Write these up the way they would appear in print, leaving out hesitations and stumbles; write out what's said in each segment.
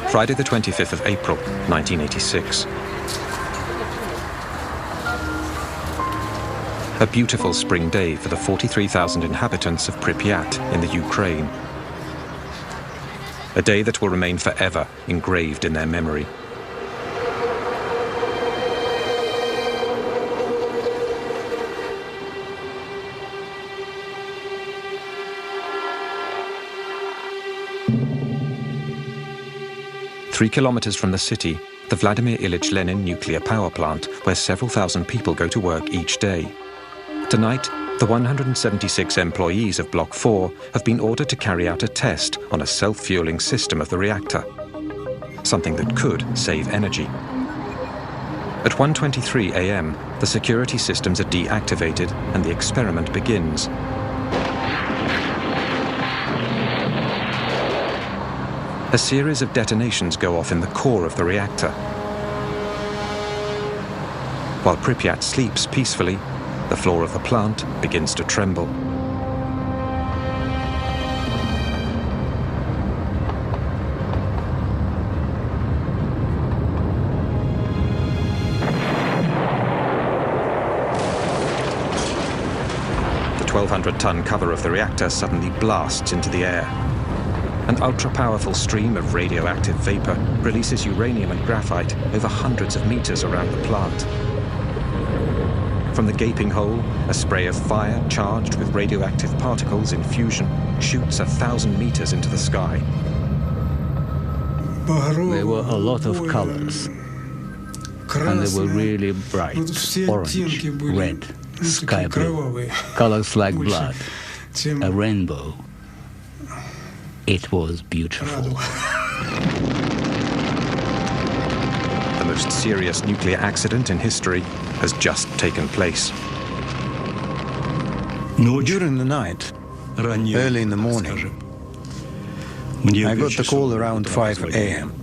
Friday the 25th of April, 1986. A beautiful spring day for the 43,000 inhabitants of Pripyat in the Ukraine. A day that will remain forever engraved in their memory. Three kilometers from the city, the Vladimir Ilyich Lenin nuclear power plant, where several thousand people go to work each day. Tonight, the 176 employees of Block 4 have been ordered to carry out a test on a self-fueling system of the reactor, something that could save energy. At 1:23 a.m., the security systems are deactivated and the experiment begins. A series of detonations go off in the core of the reactor. While Pripyat sleeps peacefully, the floor of the plant begins to tremble. The 1,200-ton cover of the reactor suddenly blasts into the air. An ultra-powerful stream of radioactive vapor releases uranium and graphite over hundreds of meters around the plant. From the gaping hole, a spray of fire charged with radioactive particles in fusion shoots 1,000 meters into the sky. There were a lot of colors, and they were really bright, orange, red, sky blue, colors like blood, a rainbow. It was beautiful. The most serious nuclear accident in history has just taken place. During the night, early in the morning, I got the call around 5 a.m.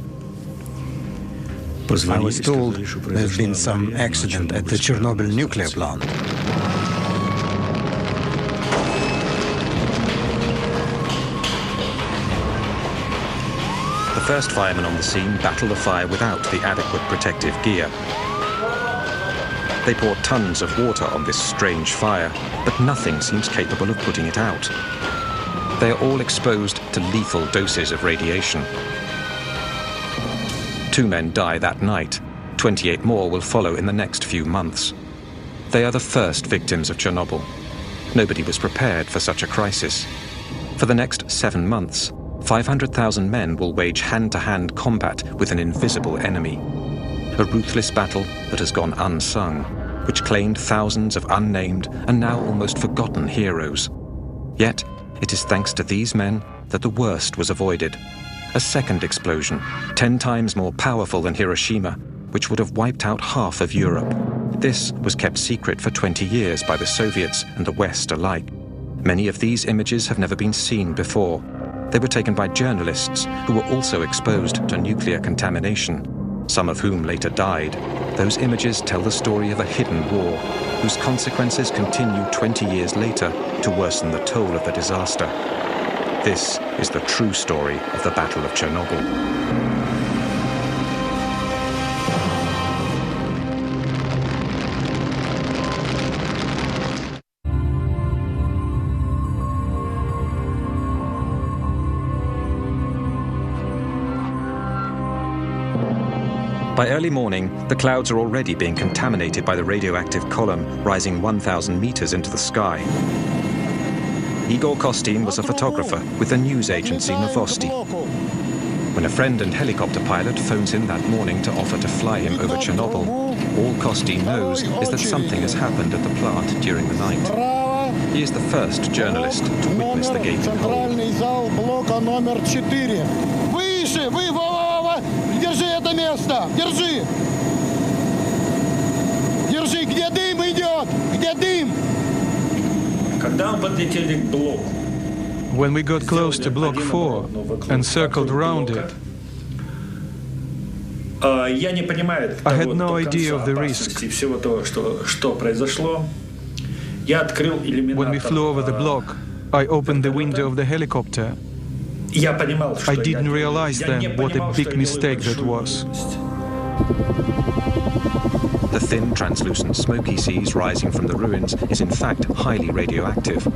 I was told there's been some accident at the Chernobyl nuclear plant. The first firemen on the scene battle the fire without the adequate protective gear. They pour tons of water on this strange fire, but nothing seems capable of putting it out. They are all exposed to lethal doses of radiation. 2 men die that night. 28 more will follow in the next few months. They are the first victims of Chernobyl. Nobody was prepared for such a crisis. For the next 7 months, 500,000 men will wage hand-to-hand combat with an invisible enemy. A ruthless battle that has gone unsung, which claimed thousands of unnamed and now almost forgotten heroes. Yet, it is thanks to these men that the worst was avoided. A second explosion, 10 times more powerful than Hiroshima, which would have wiped out half of Europe. This was kept secret for 20 years by the Soviets and the West alike. Many of these images have never been seen before. They were taken by journalists who were also exposed to nuclear contamination, some of whom later died. Those images tell the story of a hidden war, whose consequences continue 20 years later to worsen the toll of the disaster. This is the true story of the Battle of Chernobyl. By early morning, the clouds are already being contaminated by the radioactive column rising 1,000 meters into the sky. Igor Kostin was a photographer with the news agency Novosti. When a friend and helicopter pilot phones him that morning to offer to fly him over Chernobyl, all Kostin knows is that something has happened at the plant during the night. He is the first journalist to witness the gaping hole. Держи это место! Держи! Держи! Где дым идет? Где дым? When we got close to Block 4 and circled around it, I had no idea of the risk. When we flew over the block, I opened the window of the helicopter I didn't realize then what a big mistake that was. The thin, translucent smoky seas rising from the ruins is in fact highly radioactive.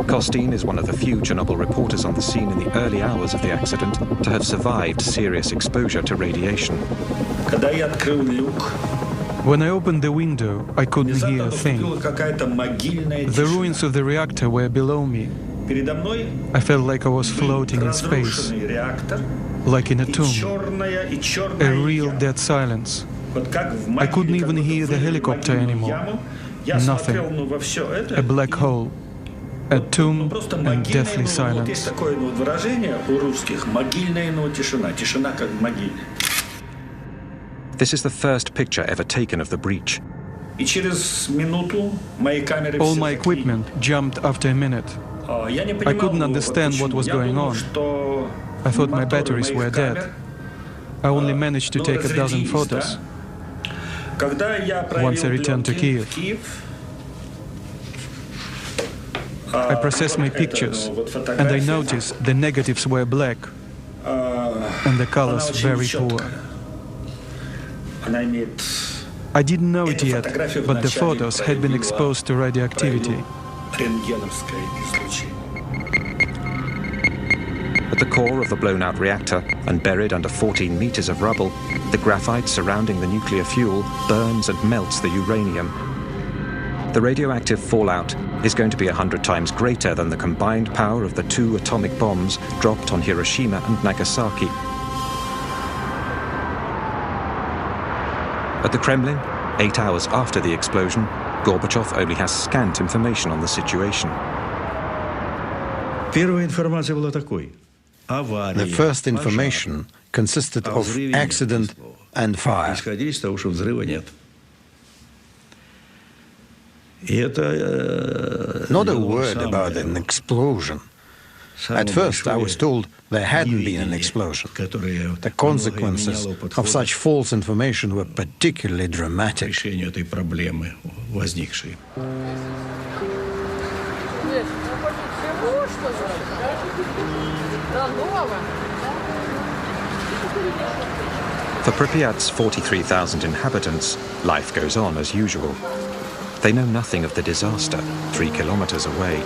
Costin is one of the few Chernobyl reporters on the scene in the early hours of the accident to have survived serious exposure to radiation. When I opened the window, I couldn't hear a thing. The ruins of the reactor were below me. I felt like I was floating in space, like in a tomb, a real dead silence. I couldn't even hear the helicopter anymore. Nothing. A black hole. A tomb and deathly silence. This is the first picture ever taken of the breach. All my equipment jumped after a minute. I couldn't understand what was going on. I thought my batteries were dead. I only managed to take a dozen photos. Once I returned to Kiev, I processed my pictures, and I noticed the negatives were black, and the colors very poor. I didn't know it yet, but the photos had been exposed to radioactivity. At the core of the blown-out reactor and buried under 14 meters of rubble, the graphite surrounding the nuclear fuel burns and melts the uranium. The radioactive fallout is going to be 100 times greater than the combined power of the 2 atomic bombs dropped on Hiroshima and Nagasaki. At the Kremlin, 8 hours after the explosion, Gorbachev only has scant information on the situation. The first information consisted of accident and fire. Not a word about an explosion. At first I was told there hadn't been an explosion. The consequences of such false information were particularly dramatic. For Pripyat's 43,000 inhabitants, life goes on as usual. They know nothing of the disaster 3 kilometers away.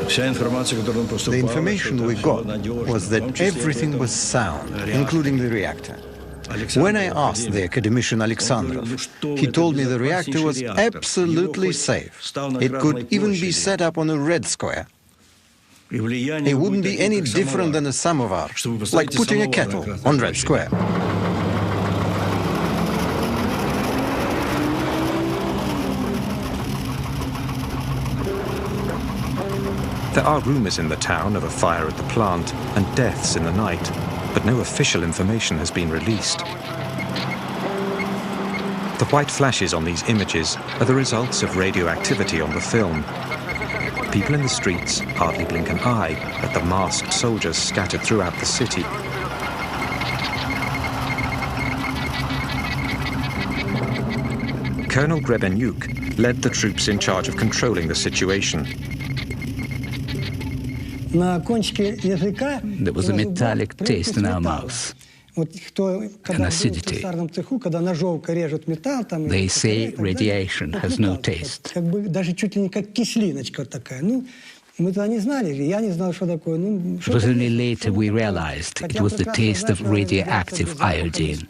The information we got was that everything was sound, including the reactor. When I asked the academician Alexandrov, he told me the reactor was absolutely safe. It could even be set up on a red square. It wouldn't be any different than a samovar, like putting a kettle on red square. There are rumors in the town of a fire at the plant and deaths in the night, but no official information has been released. The white flashes on these images are the results of radioactivity on the film. People in the streets hardly blink an eye at the masked soldiers scattered throughout the city. Colonel Grebenyuk led the troops in charge of controlling the situation. There was a metallic taste in our mouths, an acidity. They say radiation has no taste. It was only later we realized it was the taste of radioactive iodine.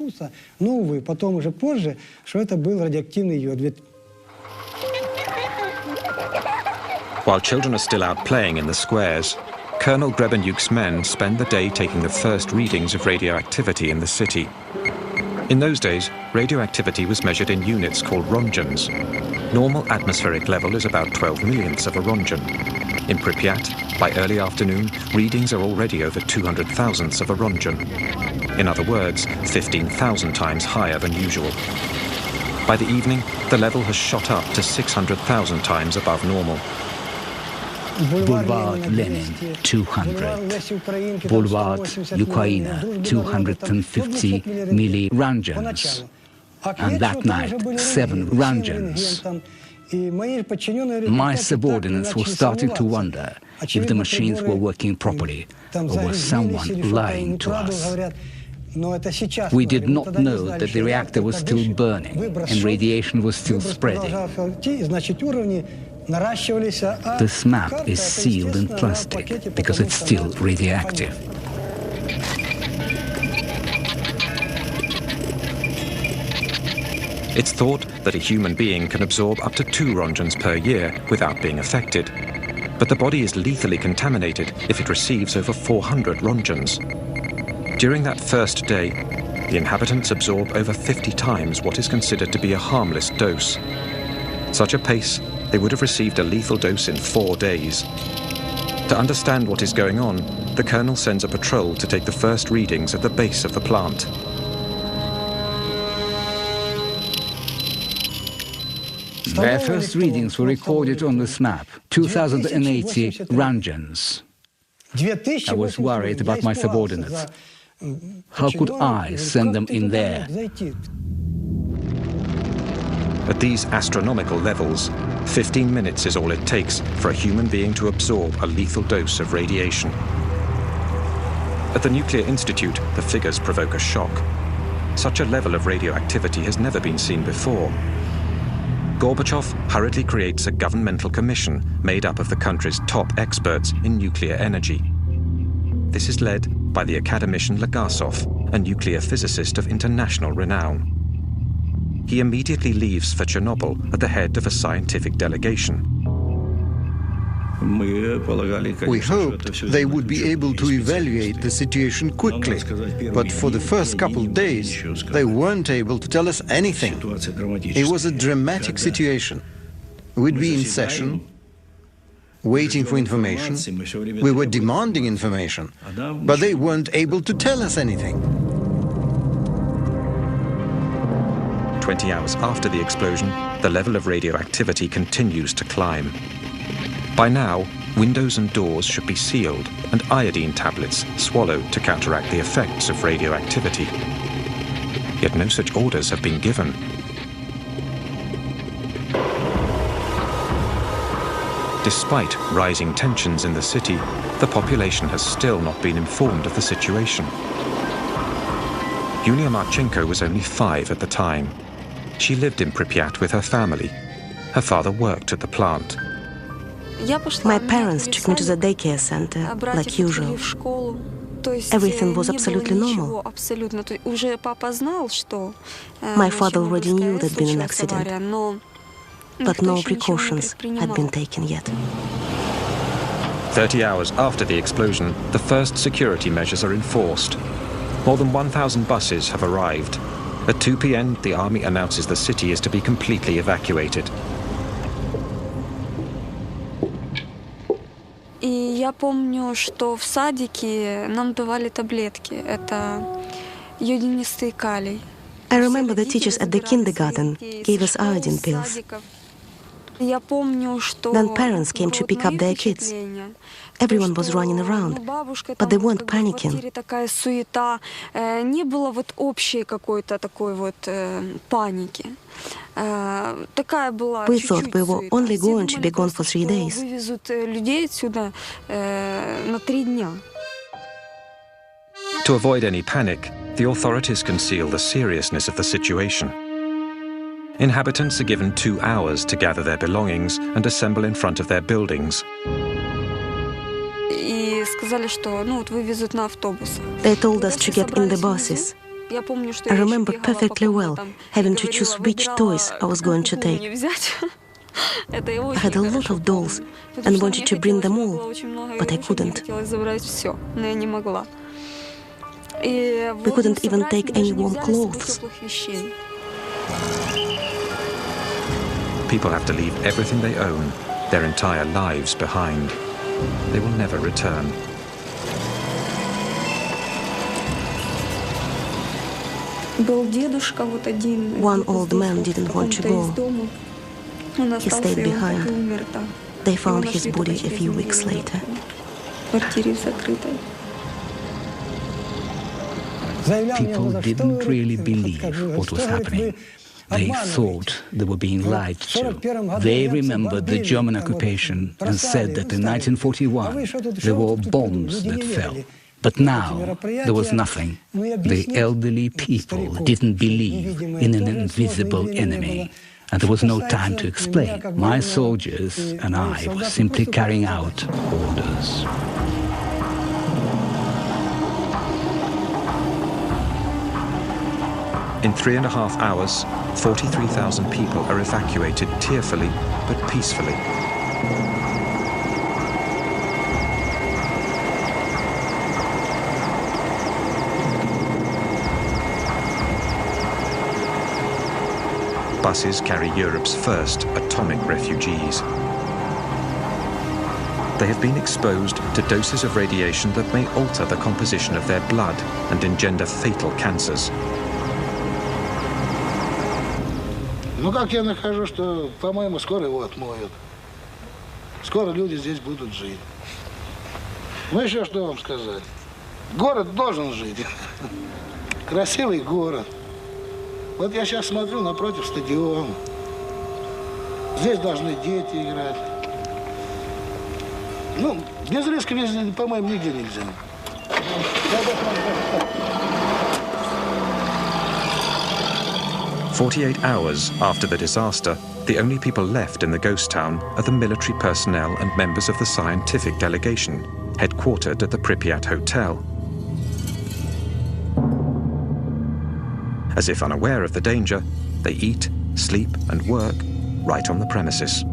While children are still out playing in the squares, Colonel Grebenyuk's men spend the day taking the first readings of radioactivity in the city. In those days, radioactivity was measured in units called rongens. Normal atmospheric level is about 12 millionths of a rongen. In Pripyat, by early afternoon, readings are already over 200 thousandths of a rongen. In other words, 15,000 times higher than usual. By the evening, the level has shot up to 600,000 times above normal. Boulevard Lenin, 200. Boulevard Ukraina, 250 millirongens. And that night, 7 rongens. My subordinates were starting to wonder if the machines were working properly or was someone lying to us. We did not know that the reactor was still burning and radiation was still spreading. This map is sealed in plastic because it's still radioactive. It's thought that a human being can absorb up to 2 rongens per year without being affected. But the body is lethally contaminated if it receives over 400 rongens. During that first day, the inhabitants absorb over 50 times what is considered to be a harmless dose. Such a pace, they would have received a lethal dose in 4 days. To understand what is going on, the colonel sends a patrol to take the first readings at the base of the plant. Their first readings were recorded on this map, 2080 rongens. I was worried about my subordinates. How could I send them in there? At these astronomical levels, 15 minutes is all it takes for a human being to absorb a lethal dose of radiation. At the Nuclear Institute, the figures provoke a shock. Such a level of radioactivity has never been seen before. Gorbachev hurriedly creates a governmental commission made up of the country's top experts in nuclear energy. This is led by the academician Legasov, a nuclear physicist of international renown. He immediately leaves for Chernobyl at the head of a scientific delegation. We hoped they would be able to evaluate the situation quickly, but for the first couple of days, they weren't able to tell us anything. It was a dramatic situation. We'd be in session, waiting for information. We were demanding information, but they weren't able to tell us anything. 20 hours after the explosion, the level of radioactivity continues to climb. By now, windows and doors should be sealed and iodine tablets swallowed to counteract the effects of radioactivity. Yet no such orders have been given. Despite rising tensions in the city, the population has still not been informed of the situation. Yulia Marchenko was only 5 at the time. She lived in Pripyat with her family. Her father worked at the plant. My parents took me to the daycare center, like usual. Everything was absolutely normal. My father already knew there'd been an accident, but no precautions had been taken yet. 30 hours after the explosion, the first security measures are enforced. More than 1,000 buses have arrived. At 2 p.m., the army announces the city is to be completely evacuated. Я помню, что в садике нам давали таблетки. Это йодинистый калий. I remember the teachers at the kindergarten gave us iodine pills. Then parents came to pick up their kids. Everyone was running around, but they weren't panicking. Такая суета, не было вот общей какой-то такой вот паники. Такая была. We thought we were only going to be gone for 3 days. Вывезут людей отсюда на 3 дня. To avoid any panic, the authorities conceal the seriousness of the situation. Inhabitants are given 2 hours to gather their belongings and assemble in front of their buildings. Сказали, что, ну, вот вывезут на автобусах. They told us to get in the buses. I remember perfectly well having to choose which toys I was going to take. I had a lot of dolls and wanted to bring them all, but I couldn't. We couldn't even take any warm clothes. People have to leave everything they own, their entire lives behind. They will never return. One old man didn't want to go. He stayed behind. They found his body a few weeks later. People didn't really believe what was happening. they thought they were being lied to. They remembered the German occupation and said that in 1941 there were bombs that fell. But now there was nothing. The elderly people didn't believe in an invisible enemy. And there was no time to explain. My soldiers and I were simply carrying out orders. In 3.5 hours, 43,000 people are evacuated tearfully but peacefully. Buses carry Europe's first atomic refugees. They have been exposed to doses of radiation that may alter the composition of their blood and engender fatal cancers. Ну как я нахожу, что, по-моему, скоро его отмоют. Скоро люди здесь будут жить. Ну еще что вам сказать? Город должен жить. Красивый город. Вот я сейчас смотрю напротив стадиона. Здесь должны дети играть. Ну, без риска, по-моему, нигде нельзя. 48 hours after the disaster, the only people left in the ghost town are the military personnel and members of the scientific delegation, headquartered at the Pripyat Hotel. As if unaware of the danger, they eat, sleep and work right on the premises.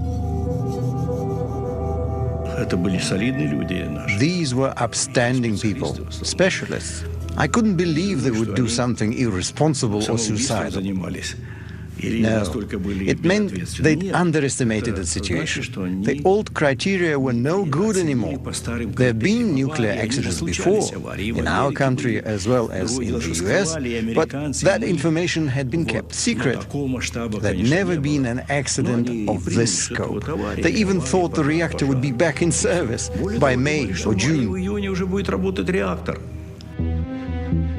These were upstanding people, specialists. I couldn't believe they would do something irresponsible or suicidal. No, it meant they'd underestimated the situation. The old criteria were no good anymore. There have been nuclear accidents before, in our country as well as in the US, but that information had been kept secret. There'd never been an accident of this scope. They even thought the reactor would be back in service by May or June.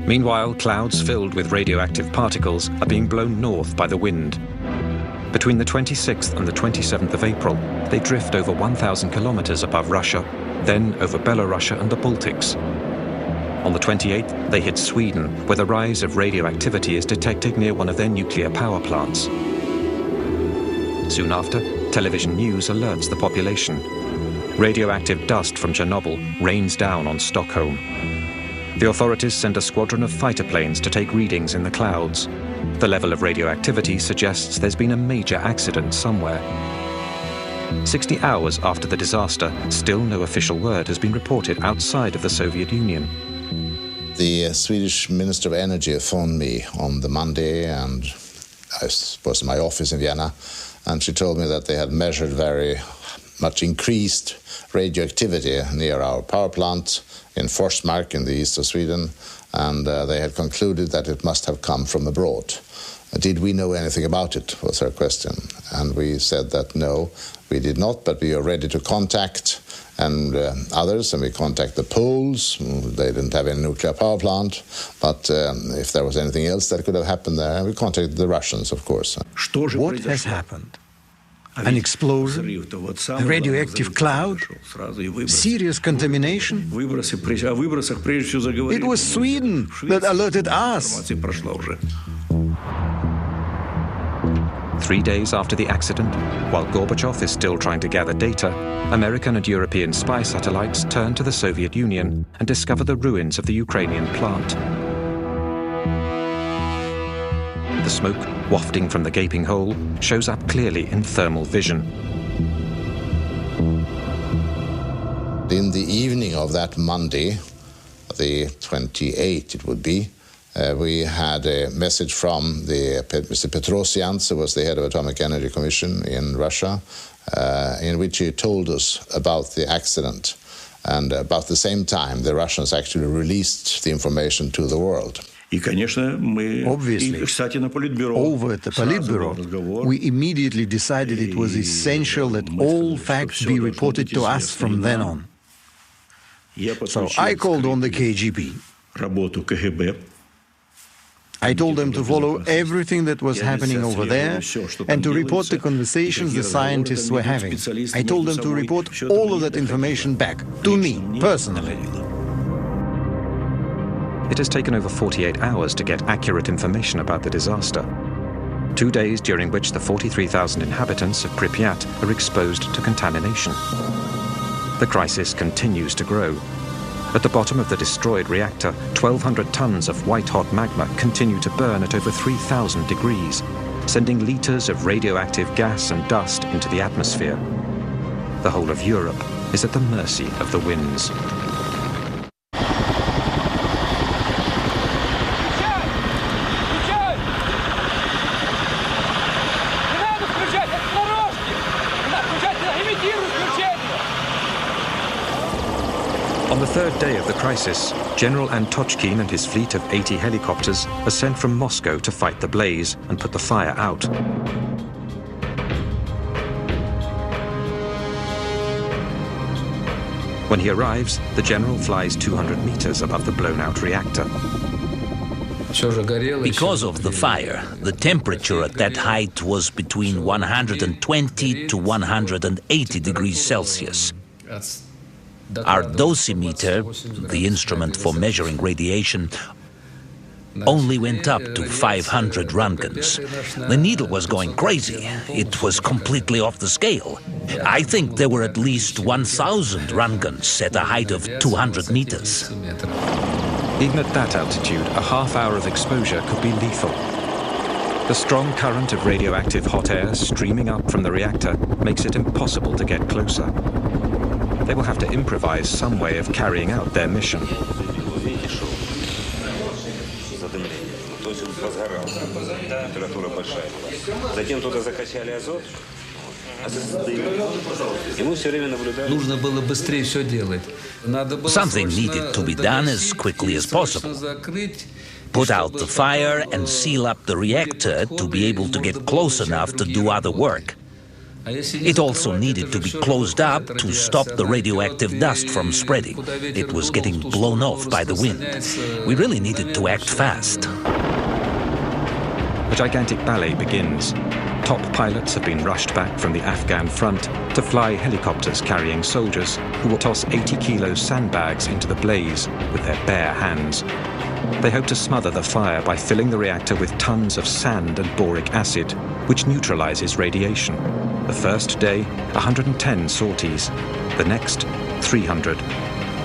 Meanwhile, clouds filled with radioactive particles are being blown north by the wind. Between the 26th and the 27th of April, they drift over 1,000 kilometers above Russia, then over Belarus and the Baltics. On the 28th, they hit Sweden, where the rise of radioactivity is detected near one of their nuclear power plants. Soon after, television news alerts the population. Radioactive dust from Chernobyl rains down on Stockholm. The authorities send a squadron of fighter planes to take readings in the clouds. The level of radioactivity suggests there's been a major accident somewhere. 60 hours after the disaster, still no official word has been reported outside of the Soviet Union. The Swedish Minister of Energy phoned me on the Monday, and I was in my office in Vienna, and she told me that they had measured very much increased radioactivity near our power plant in Forsmark in the east of Sweden, and they had concluded that it must have come from abroad. Did we know anything about it, was her question. And we said that no, we did not, but we are ready to contact others, and we contact the Poles. They didn't have any nuclear power plant, but if there was anything else that could have happened there, we contacted the Russians, of course. What has happened? An explosion? A radioactive cloud? Serious contamination? It was Sweden that alerted us. 3 days after the accident, while Gorbachev is still trying to gather data, American and European spy satellites turn to the Soviet Union and discover the ruins of the Ukrainian plant. The smoke wafting from the gaping hole shows up clearly in thermal vision. In the evening of that Monday, the 28th it would be, we had a message from Mr. Petrosian, who was the head of Atomic Energy Commission in Russia, in which he told us about the accident. And about the same time, the Russians actually released the information to the world. Obviously, over at the Politburo, we immediately decided it was essential that all facts be reported to us from then on. So I called on the KGB. I told them to follow everything that was happening over there and to report the conversations the scientists were having. I told them to report all of that information back, to me, personally. It has taken over 48 hours to get accurate information about the disaster. 2 days during which the 43,000 inhabitants of Pripyat are exposed to contamination. The crisis continues to grow. At the bottom of the destroyed reactor, 1,200 tons of white-hot magma continue to burn at over 3,000 degrees, sending liters of radioactive gas and dust into the atmosphere. The whole of Europe is at the mercy of the winds. On the third day of the crisis, General Antochkin and his fleet of 80 helicopters are sent from Moscow to fight the blaze and put the fire out. When he arrives, the general flies 200 meters above the blown-out reactor. Because of the fire, the temperature at that height was between 120 to 180 degrees Celsius. Our dosimeter, the instrument for measuring radiation, only went up to 500 röntgens. The needle was going crazy. It was completely off the scale. I think there were at least 1,000 röntgens at a height of 200 meters. Even at that altitude, a half-hour of exposure could be lethal. The strong current of radioactive hot air streaming up from the reactor makes it impossible to get closer. They will have to improvise some way of carrying out their mission. Something needed to be done as quickly as possible. Put out the fire and seal up the reactor to be able to get close enough to do other work. It also needed to be closed up to stop the radioactive dust from spreading. It was getting blown off by the wind. We really needed to act fast. The gigantic ballet begins. Top pilots have been rushed back from the Afghan front to fly helicopters carrying soldiers who will toss 80-kilo sandbags into the blaze with their bare hands. They hope to smother the fire by filling the reactor with tons of sand and boric acid, which neutralizes radiation. The first day, 110 sorties. The next, 300.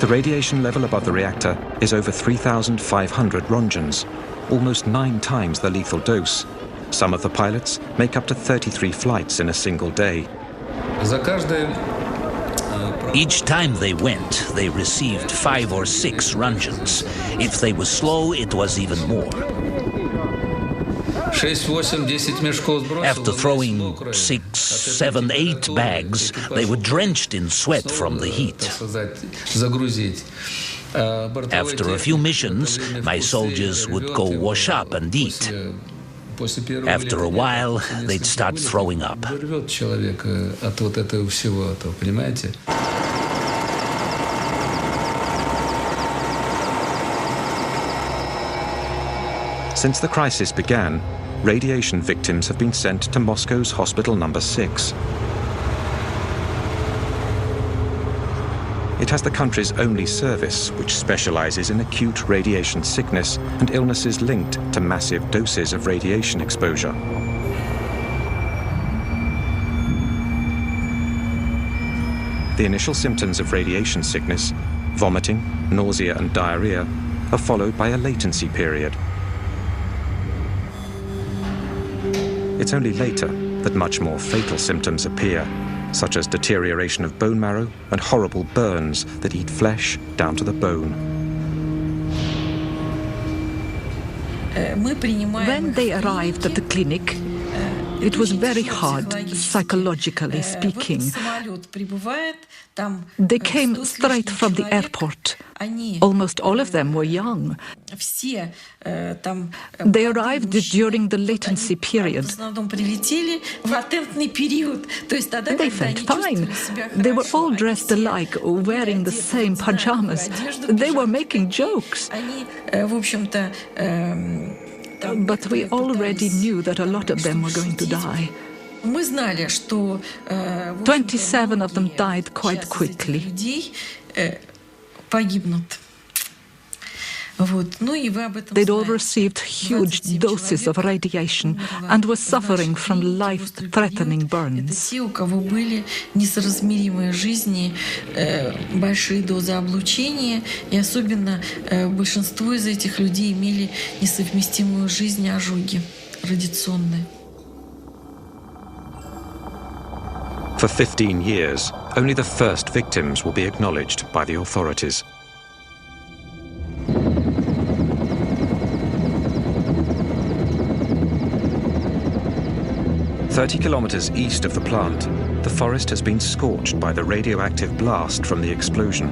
The radiation level above the reactor is over 3,500 röntgens, almost 9 times the lethal dose. Some of the pilots make up to 33 flights in a single day. Each time they went, they received 5 or 6 röntgens. If they were slow, it was even more. After throwing 6, 7, 8 bags, they were drenched in sweat from the heat. After a few missions, my soldiers would go wash up and eat. After a while, they'd start throwing up. Since the crisis began, radiation victims have been sent to Moscow's Hospital Number 6. It has the country's only service, which specializes in acute radiation sickness and illnesses linked to massive doses of radiation exposure. The initial symptoms of radiation sickness, vomiting, nausea and diarrhea, are followed by a latency period. It's only later that much more fatal symptoms appear, such as deterioration of bone marrow and horrible burns that eat flesh down to the bone. When they arrived at the clinic, it was very hard, psychologically speaking. They came straight from the airport. Almost all of them were young. They arrived during the latency period. They felt fine. They were all dressed alike, wearing the same pajamas. They were making jokes. but we already knew that a lot of them were going to die. 27 of them died quite quickly. They'd all received huge doses of radiation and were suffering from life-threatening burns. Большие дозы облучения, и особенно большинство из этих людей имели несовместимую с жизнью ожоги радиационные. For 15 years, only the first victims will be acknowledged by the authorities. "30 kilometers east of the plant, the forest has been scorched by the radioactive blast from the explosion.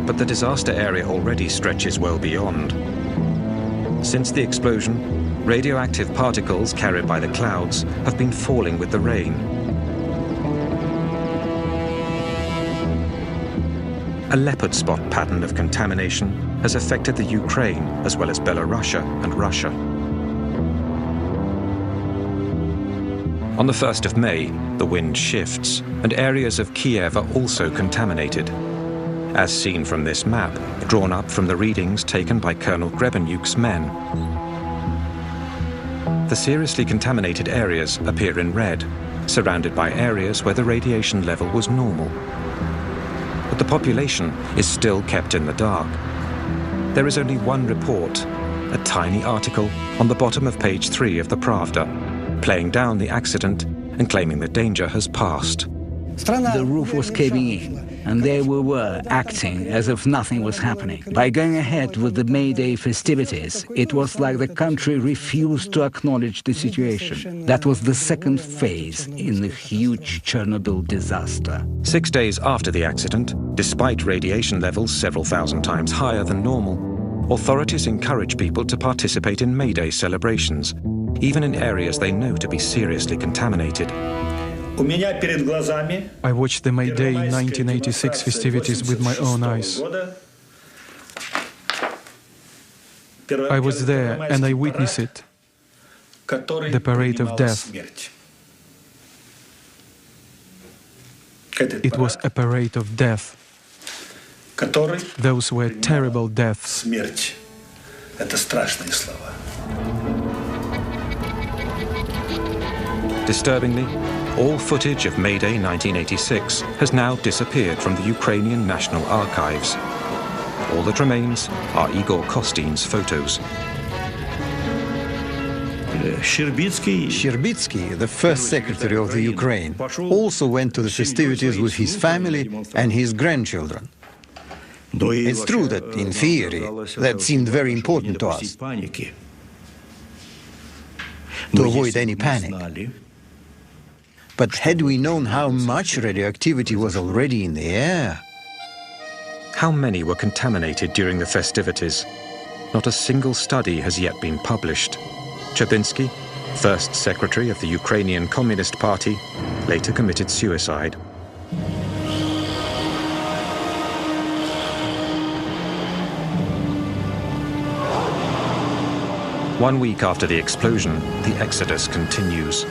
But the disaster area already stretches well beyond. Since the explosion, radioactive particles carried by the clouds have been falling with the rain. A leopard spot pattern of contamination has affected the Ukraine as well as Belarus and Russia. On the 1st of May, the wind shifts, and areas of Kiev are also contaminated. As seen from this map, drawn up from the readings taken by Colonel Grebenyuk's men. The seriously contaminated areas appear in red, surrounded by areas where the radiation level was normal. But the population is still kept in the dark. There is only one report, a tiny article on the bottom of page 3 of the Pravda, playing down the accident and claiming the danger has passed. The roof was caving in, and there we were, acting as if nothing was happening. By going ahead with the May Day festivities, it was like the country refused to acknowledge the situation. That was the second phase in the huge Chernobyl disaster. 6 days after the accident, despite radiation levels several thousand times higher than normal, authorities encourage people to participate in May Day celebrations, even in areas they know to be seriously contaminated. I watched the May Day 1986 festivities with my own eyes. I was there and I witnessed it. The parade of death. It was a parade of death. Those were terrible deaths. Disturbingly, all footage of May Day 1986 has now disappeared from the Ukrainian National Archives. All that remains are Igor Kostyn's photos. Sherbitsky, the first secretary of the Ukraine, also went to the festivities with his family and his grandchildren. It's true that, in theory, that seemed very important to us, to avoid any panic. But had we known how much radioactivity was already in the air? How many were contaminated during the festivities? Not a single study has yet been published. Chabinsky, first secretary of the Ukrainian Communist Party, later committed suicide. One week after the explosion, the exodus continues.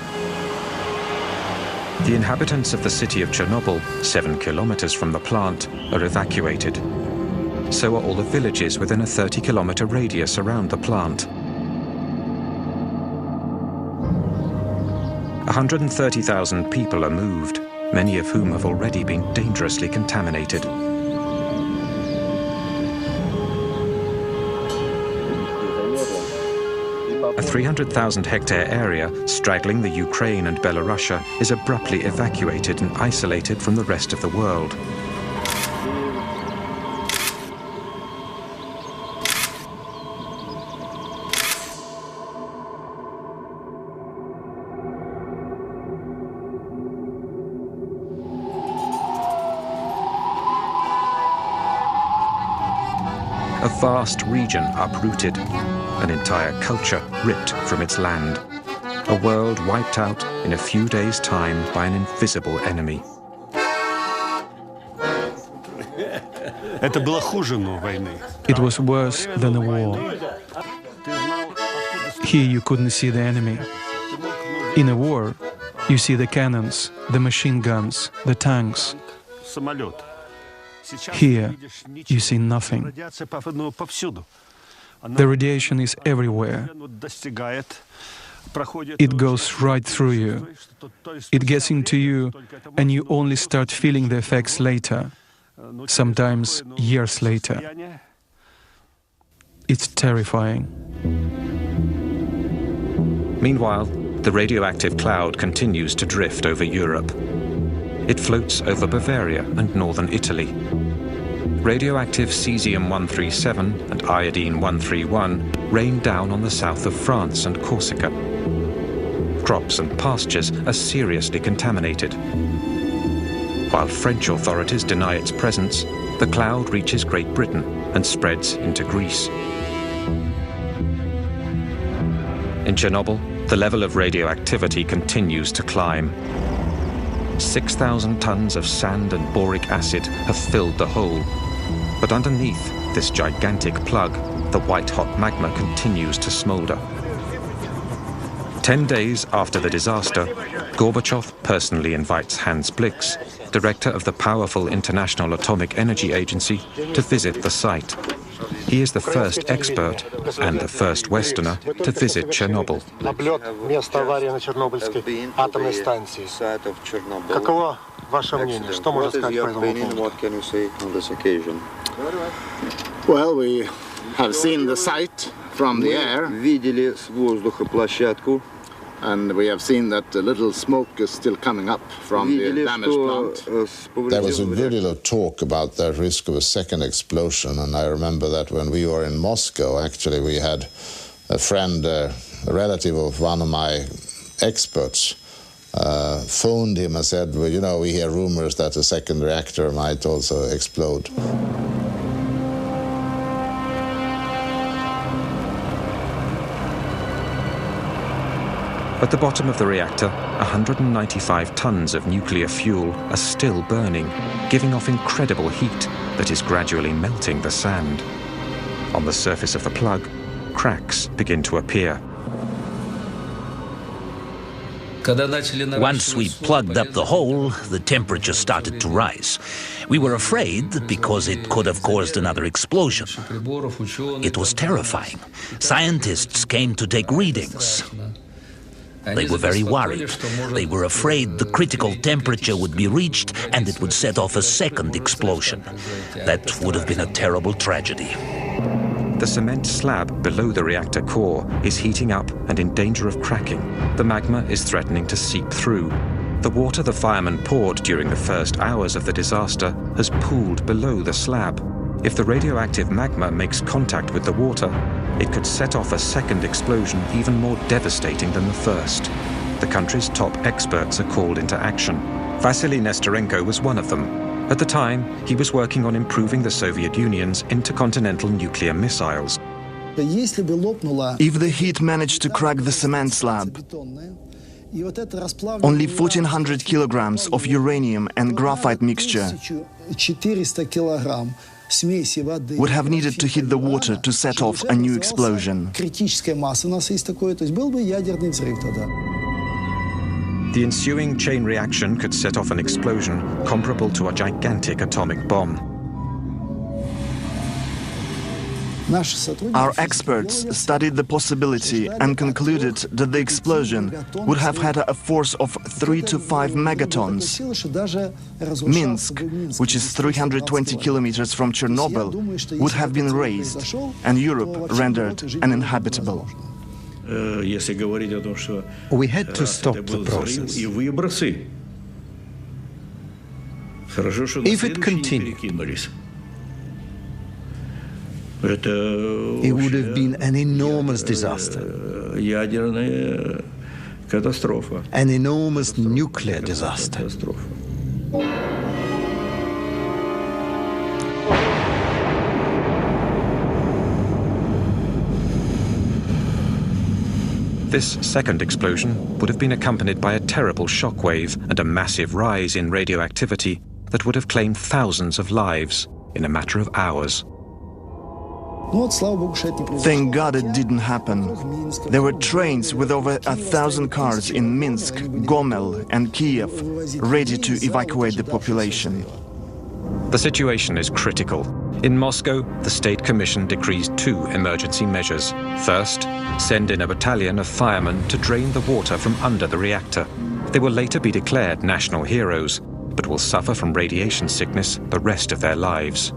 The inhabitants of the city of Chernobyl, 7 kilometers from the plant, are evacuated. So are all the villages within a 30-kilometer radius around the plant. 130,000 people are moved, many of whom have already been dangerously contaminated. A 300,000-hectare area straddling the Ukraine and Belarus is abruptly evacuated and isolated from the rest of the world. A vast region uprooted, an entire culture ripped from its land, a world wiped out in a few days' time by an invisible enemy. It was worse than a war. Here you couldn't see the enemy. In a war, you see the cannons, the machine guns, the tanks. Here, you see nothing. The radiation is everywhere. It goes right through you. It gets into you, and you only start feeling the effects later, sometimes years later. It's terrifying. Meanwhile, the radioactive cloud continues to drift over Europe. It floats over Bavaria and northern Italy. Radioactive cesium-137 and iodine-131 rain down on the south of France and Corsica. Crops and pastures are seriously contaminated. While French authorities deny its presence, the cloud reaches Great Britain and spreads into Greece. In Chernobyl, the level of radioactivity continues to climb. 6,000 tons of sand and boric acid have filled the hole. But underneath this gigantic plug, the white-hot magma continues to smolder. 10 days after the disaster, Gorbachev personally invites Hans Blix, director of the powerful International Atomic Energy Agency, to visit the site. He is the first expert and the first Westerner to visit Chernobyl. Место аварии на Чернобыльской атомной станции. Каково ваше мнение? Что можно сказать по этому поводу? Well, we have seen the site from the air. Видели с воздуха площадку. And we have seen that a little smoke is still coming up from the damaged plant. There was a very little talk about the risk of a second explosion, and I remember that when we were in Moscow, actually we had a friend, a relative of one of my experts, phoned him and said, well, you know, we hear rumors that a second reactor might also explode. At the bottom of the reactor, 195 tons of nuclear fuel are still burning, giving off incredible heat that is gradually melting the sand. On the surface of the plug, cracks begin to appear. Once we plugged up the hole, the temperature started to rise. We were afraid because it could have caused another explosion. It was terrifying. Scientists came to take readings. They were very worried. They were afraid the critical temperature would be reached and it would set off a second explosion. That would have been a terrible tragedy. The cement slab below the reactor core is heating up and in danger of cracking. The magma is threatening to seep through. The water the firemen poured during the first hours of the disaster has pooled below the slab. If the radioactive magma makes contact with the water, it could set off a second explosion even more devastating than the first. The country's top experts are called into action. Vasily Nestorenko was one of them. At the time, he was working on improving the Soviet Union's intercontinental nuclear missiles. If the heat managed to crack the cement slab, only 1,400 kilograms of uranium and graphite mixture would have needed to hit the water to set off a new explosion. The ensuing chain reaction could set off an explosion comparable to a gigantic atomic bomb. Our experts studied the possibility and concluded that the explosion would have had a force of 3 to 5 megatons. Minsk, which is 320 kilometers from Chernobyl, would have been razed and Europe rendered uninhabitable. We had to stop the process. If it continued, it would have been an enormous disaster. An enormous nuclear disaster. This second explosion would have been accompanied by a terrible shockwave and a massive rise in radioactivity that would have claimed thousands of lives, in a matter of hours. Thank God it didn't happen. There were trains with over 1,000 cars in Minsk, Gomel and Kiev, ready to evacuate the population. The situation is critical. In Moscow, the State Commission decrees 2 emergency measures. First, send in a battalion of firemen to drain the water from under the reactor. They will later be declared national heroes, but will suffer from radiation sickness the rest of their lives.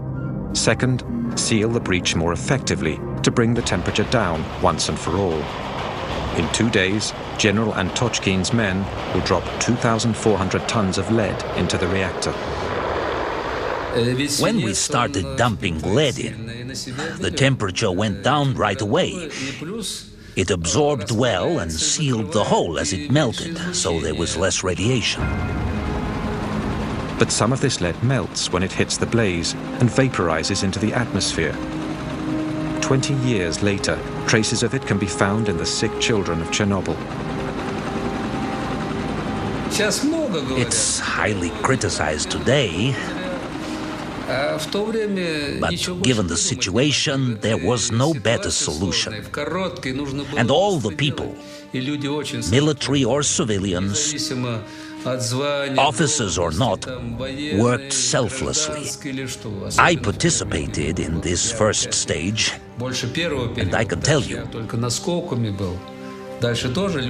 Second, seal the breach more effectively to bring the temperature down once and for all. In 2 days, General Antochkin's men will drop 2,400 tons of lead into the reactor. When we started dumping lead in, the temperature went down right away. It absorbed well and sealed the hole as it melted, so there was less radiation. But some of this lead melts when it hits the blaze and vaporizes into the atmosphere. 20 years later, traces of it can be found in the sick children of Chernobyl. It's highly criticized today, but given the situation, there was no better solution. And all the people, military or civilians, officers or not, worked selflessly. I participated in this first stage, and I can tell you,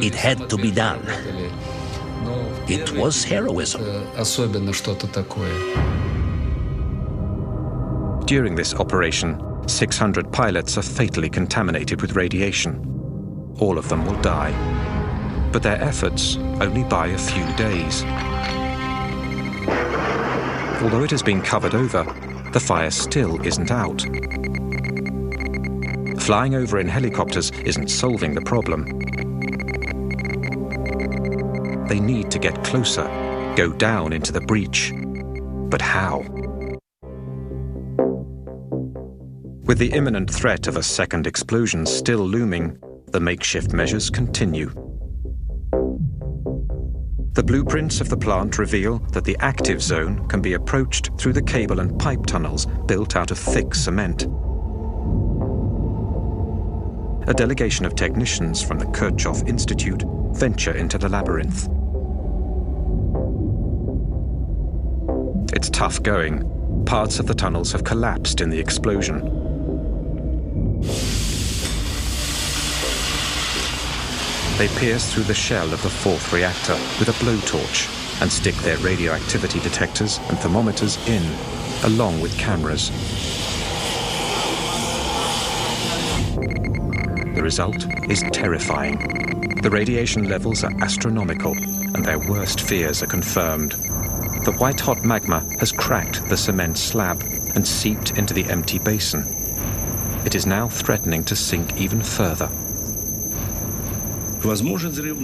it had to be done. It was heroism. During this operation, 600 pilots are fatally contaminated with radiation. All of them will die. But their efforts only buy a few days. Although it has been covered over, the fire still isn't out. Flying over in helicopters isn't solving the problem. They need to get closer, go down into the breach. But how? With the imminent threat of a second explosion still looming, the makeshift measures continue. The blueprints of the plant reveal that the active zone can be approached through the cable and pipe tunnels built out of thick cement. A delegation of technicians from the Kirchhoff Institute venture into the labyrinth. It's tough going. Parts of the tunnels have collapsed in the explosion. They pierce through the shell of the 4th reactor with a blowtorch and stick their radioactivity detectors and thermometers in, along with cameras. The result is terrifying. The radiation levels are astronomical, and their worst fears are confirmed. The white-hot magma has cracked the cement slab and seeped into the empty basin. It is now threatening to sink even further.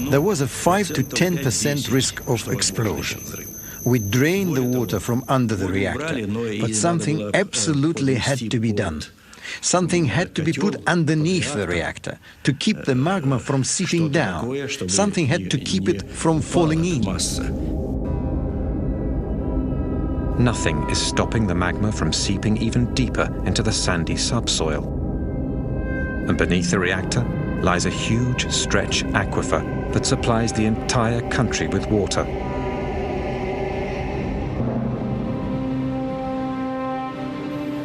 There was a 5 to 10% risk of explosion. We drained the water from under the reactor, but something absolutely had to be done. Something had to be put underneath the reactor to keep the magma from seeping down. Something had to keep it from falling in. Nothing is stopping the magma from seeping even deeper into the sandy subsoil. And beneath the reactor lies a huge stretch aquifer that supplies the entire country with water.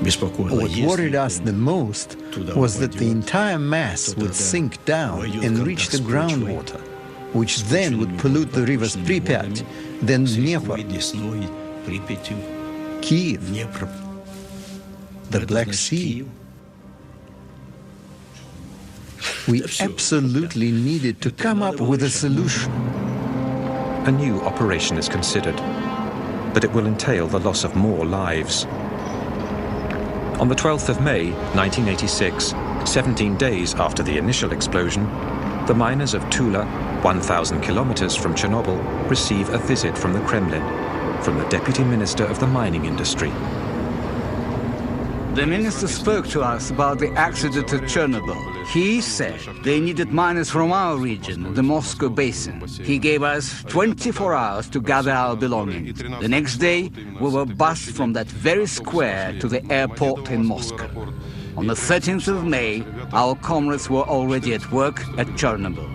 What worried us the most was that the entire mass would sink down and reach the groundwater, which then would pollute the rivers Pripyat, then Dnieper, Kiev, the Black Sea. We absolutely needed to come up with a solution. A new operation is considered, but it will entail the loss of more lives. On the 12th of May, 1986, 17 days after the initial explosion, the miners of Tula, 1,000 kilometers from Chernobyl, receive a visit from the Kremlin, from the Deputy Minister of the Mining Industry. The minister spoke to us about the accident at Chernobyl. He said they needed miners from our region, the Moscow basin. He gave us 24 hours to gather our belongings. The next day, we were bussed from that very square to the airport in Moscow. On the 13th of May, our comrades were already at work at Chernobyl.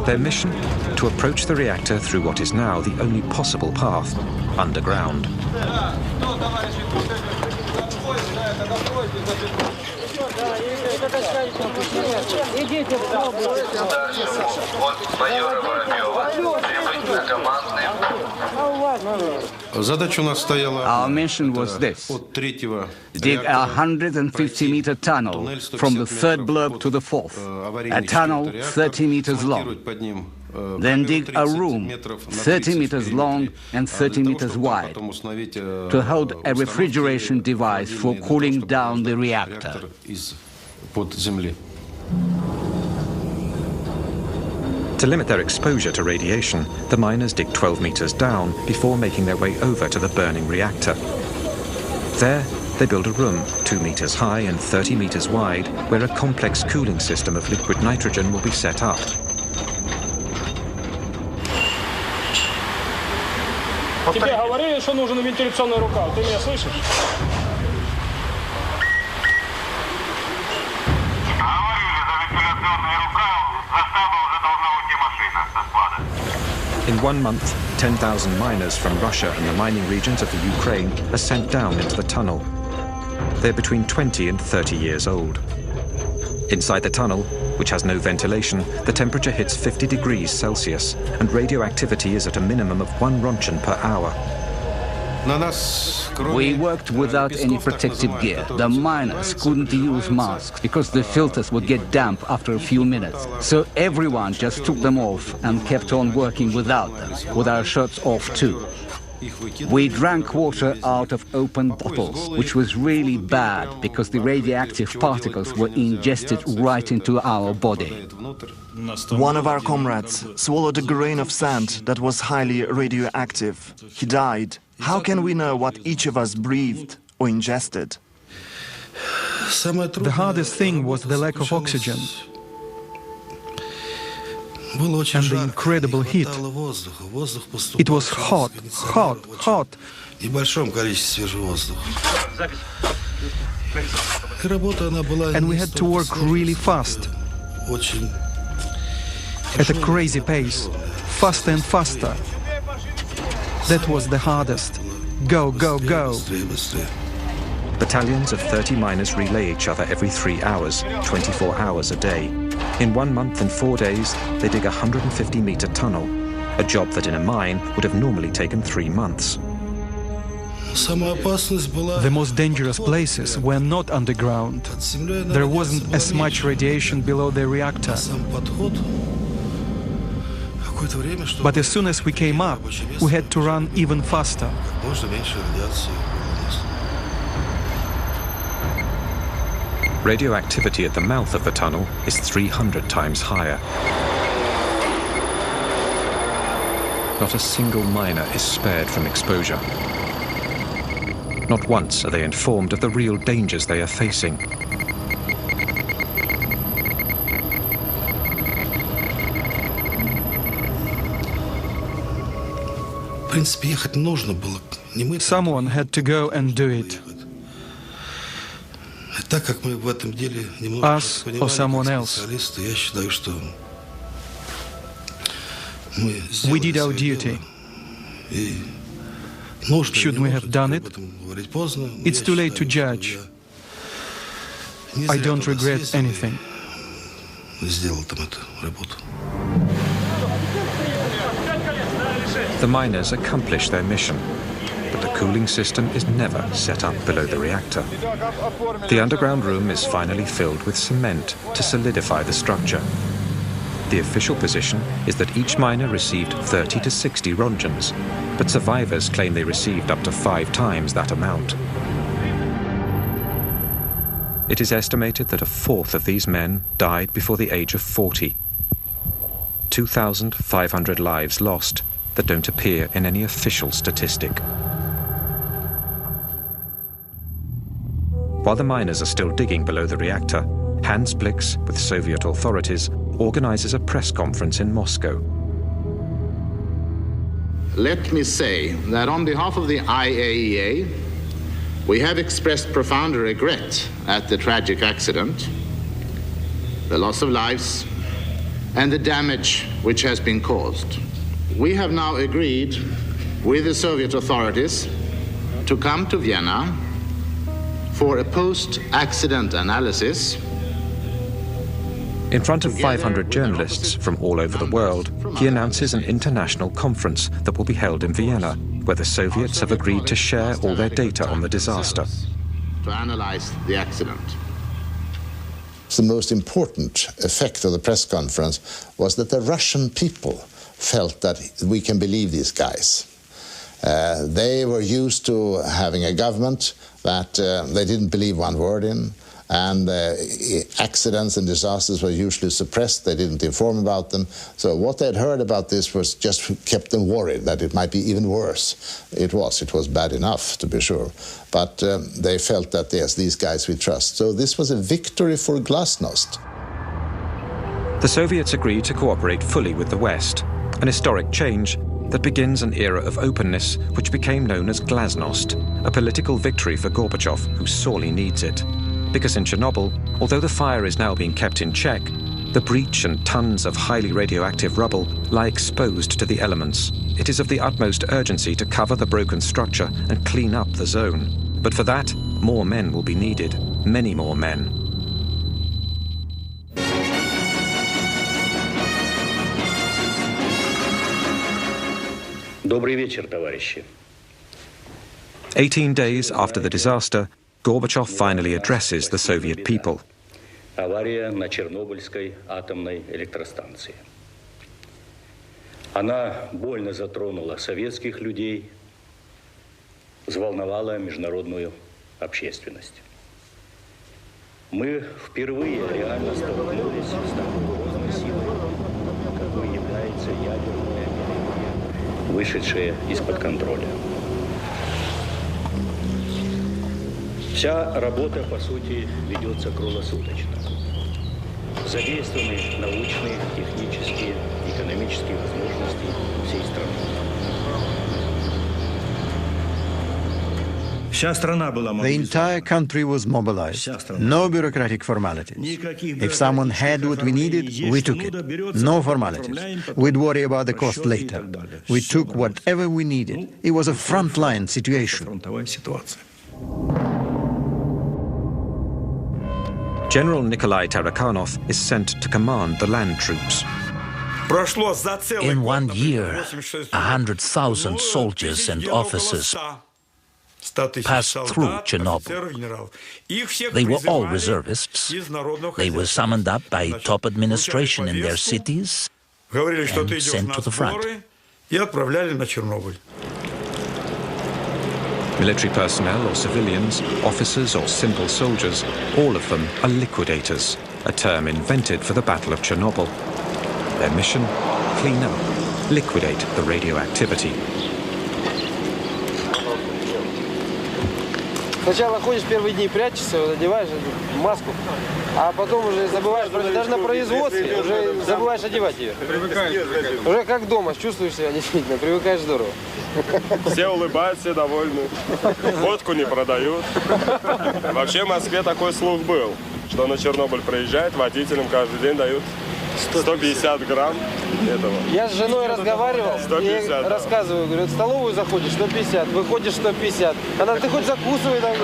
Their mission? To approach the reactor through what is now the only possible path, underground. Our mission was this: dig a 150-meter tunnel from the third block to the fourth, a tunnel 30 meters long. Then dig a room 30 meters long and 30 meters wide to hold a refrigeration device for cooling down the reactor. To limit their exposure to radiation, the miners dig 12 meters down before making their way over to the burning reactor. There, they build a room 2 meters high and 30 meters wide, where a complex cooling system of liquid nitrogen will be set up. Тебе говорили, что нужен вентиляционный рукав. Ты меня слышишь? In 1 month, 10,000 miners from Russia and the mining regions of the Ukraine are sent down into the tunnel. They're between 20 and 30 years old. Inside the tunnel, which has no ventilation, the temperature hits 50 degrees Celsius, and radioactivity is at a minimum of 1 rontgen per hour. We worked without any protective gear. The miners couldn't use masks because the filters would get damp after a few minutes. So everyone just took them off and kept on working without them, with our shirts off too. We drank water out of open bottles, which was really bad because the radioactive particles were ingested right into our body. One of our comrades swallowed a grain of sand that was highly radioactive. He died. How can we know what each of us breathed or ingested? The hardest thing was the lack of oxygen and the incredible heat. It was hot, hot, hot. And we had to work really fast, at a crazy pace, faster and faster. That was the hardest. Go, go, go. Battalions of 30 miners relay each other every 3 hours, 24 hours a day. In 1 month and 4 days, they dig a 150-meter tunnel, a job that in a mine would have normally taken 3 months. The most dangerous places were not underground. There wasn't as much radiation below the reactor. But as soon as we came up, we had to run even faster. Radioactivity at the mouth of the tunnel is 300 times higher. Not a single miner is spared from exposure. Not once are they informed of the real dangers they are facing. Someone had to go and do it. Us or someone else. We did our duty. Should we have done it? It's too late to judge. I don't regret anything. The miners accomplish their mission, but the cooling system is never set up below the reactor. The underground room is finally filled with cement to solidify the structure. The official position is that each miner received 30 to 60 rontgens, but survivors claim they received up to 5 times that amount. It is estimated that a fourth of these men died before the age of 40. 2,500 lives lost that don't appear in any official statistic. While the miners are still digging below the reactor, Hans Blix, with Soviet authorities, organizes a press conference in Moscow. Let me say that on behalf of the IAEA, we have expressed profound regret at the tragic accident, the loss of lives, and the damage which has been caused. We have now agreed with the Soviet authorities to come to Vienna for a post-accident analysis. In front of 500 journalists from all over the world, he announces an international conference that will be held in Vienna, where the Soviets have agreed to share all their data on the disaster. To analyze the accident. The most important effect of the press conference was that the Russian people felt that we can believe these guys. They were used to having a government that they didn't believe one word in, and accidents and disasters were usually suppressed. They didn't inform about them. So what they'd heard about this was just kept them worried that it might be even worse. It was bad enough, to be sure. But they felt that, yes, these guys we trust. So this was a victory for glasnost. The Soviets agreed to cooperate fully with the West, an historic change that begins an era of openness which became known as glasnost, a political victory for Gorbachev, who sorely needs it. Because in Chernobyl, although the fire is now being kept in check, the breach and tons of highly radioactive rubble lie exposed to the elements. It is of the utmost urgency to cover the broken structure and clean up the zone. But for that, more men will be needed, many more men. Добрый вечер, товарищи. 18 days after the disaster, Gorbachev finally addresses the Soviet people. Авария на Чернобыльской атомной электростанции. Она больно затронула советских людей, взволновала международную общественность. Мы впервые реально столкнулись с такой грозной силой, какой является ядерная энергия, вышедшая из-под контроля. Вся работа, по сути, ведется круглосуточно. Задействованы научные, технические, экономические возможности всей страны. The entire country was mobilized. No bureaucratic formalities. If someone had what we needed, we took it. No formalities. We'd worry about the cost later. We took whatever we needed. It was a frontline situation. General Nikolai Tarakhanov is sent to command the land troops. In 1 year, 100,000 soldiers and officers passed through Chernobyl. They were all reservists. They were summoned up by top administration in their cities and sent to the front. Military personnel or civilians, officers or simple soldiers, all of them are liquidators, a term invented for the Battle of Chernobyl. Their mission? Clean up, liquidate the radioactivity. Сначала ходишь первые дни, прячешься, одеваешь маску, а потом уже забываешь, даже на производстве уже забываешь одевать ее. Уже как дома, чувствуешь себя действительно, привыкаешь здорово. Все улыбаются, все довольны. Водку не продают. Вообще в Москве такой слух был, что на Чернобыль приезжает, водителям каждый день дают 150 грамм этого. Я с женой разговаривал, 150, и рассказываю, говорю, в столовую заходишь 150, выходишь 150. Она, ты хоть закусывай там.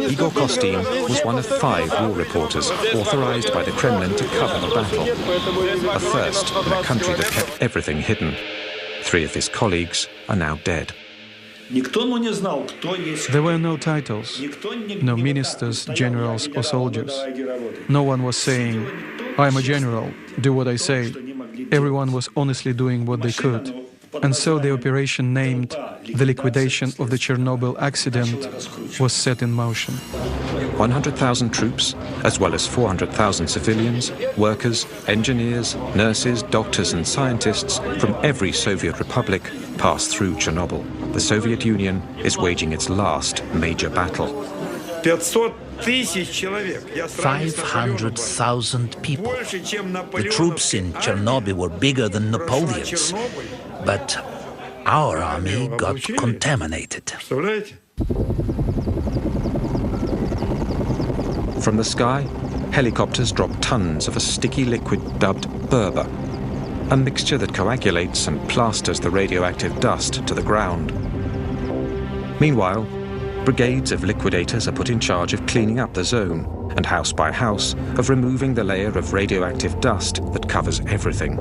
Igor Kostin was one of 5 war reporters authorized by the Kremlin to cover the battle. A first in a country that kept everything hidden. 3 of his colleagues are now dead. There were no titles, no ministers, generals or soldiers. No one was saying, I'm a general, do what I say. Everyone was honestly doing what they could. And so the operation named the liquidation of the Chernobyl accident was set in motion. 100,000 troops, as well as 400,000 civilians, workers, engineers, nurses, doctors and scientists from every Soviet republic passed through Chernobyl. The Soviet Union is waging its last major battle. 500,000 people. The troops in Chernobyl were bigger than Napoleon's, but our army got contaminated. From the sky, helicopters dropped tons of a sticky liquid dubbed Berber, a mixture that coagulates and plasters the radioactive dust to the ground. Meanwhile, brigades of liquidators are put in charge of cleaning up the zone and house by house of removing the layer of radioactive dust that covers everything.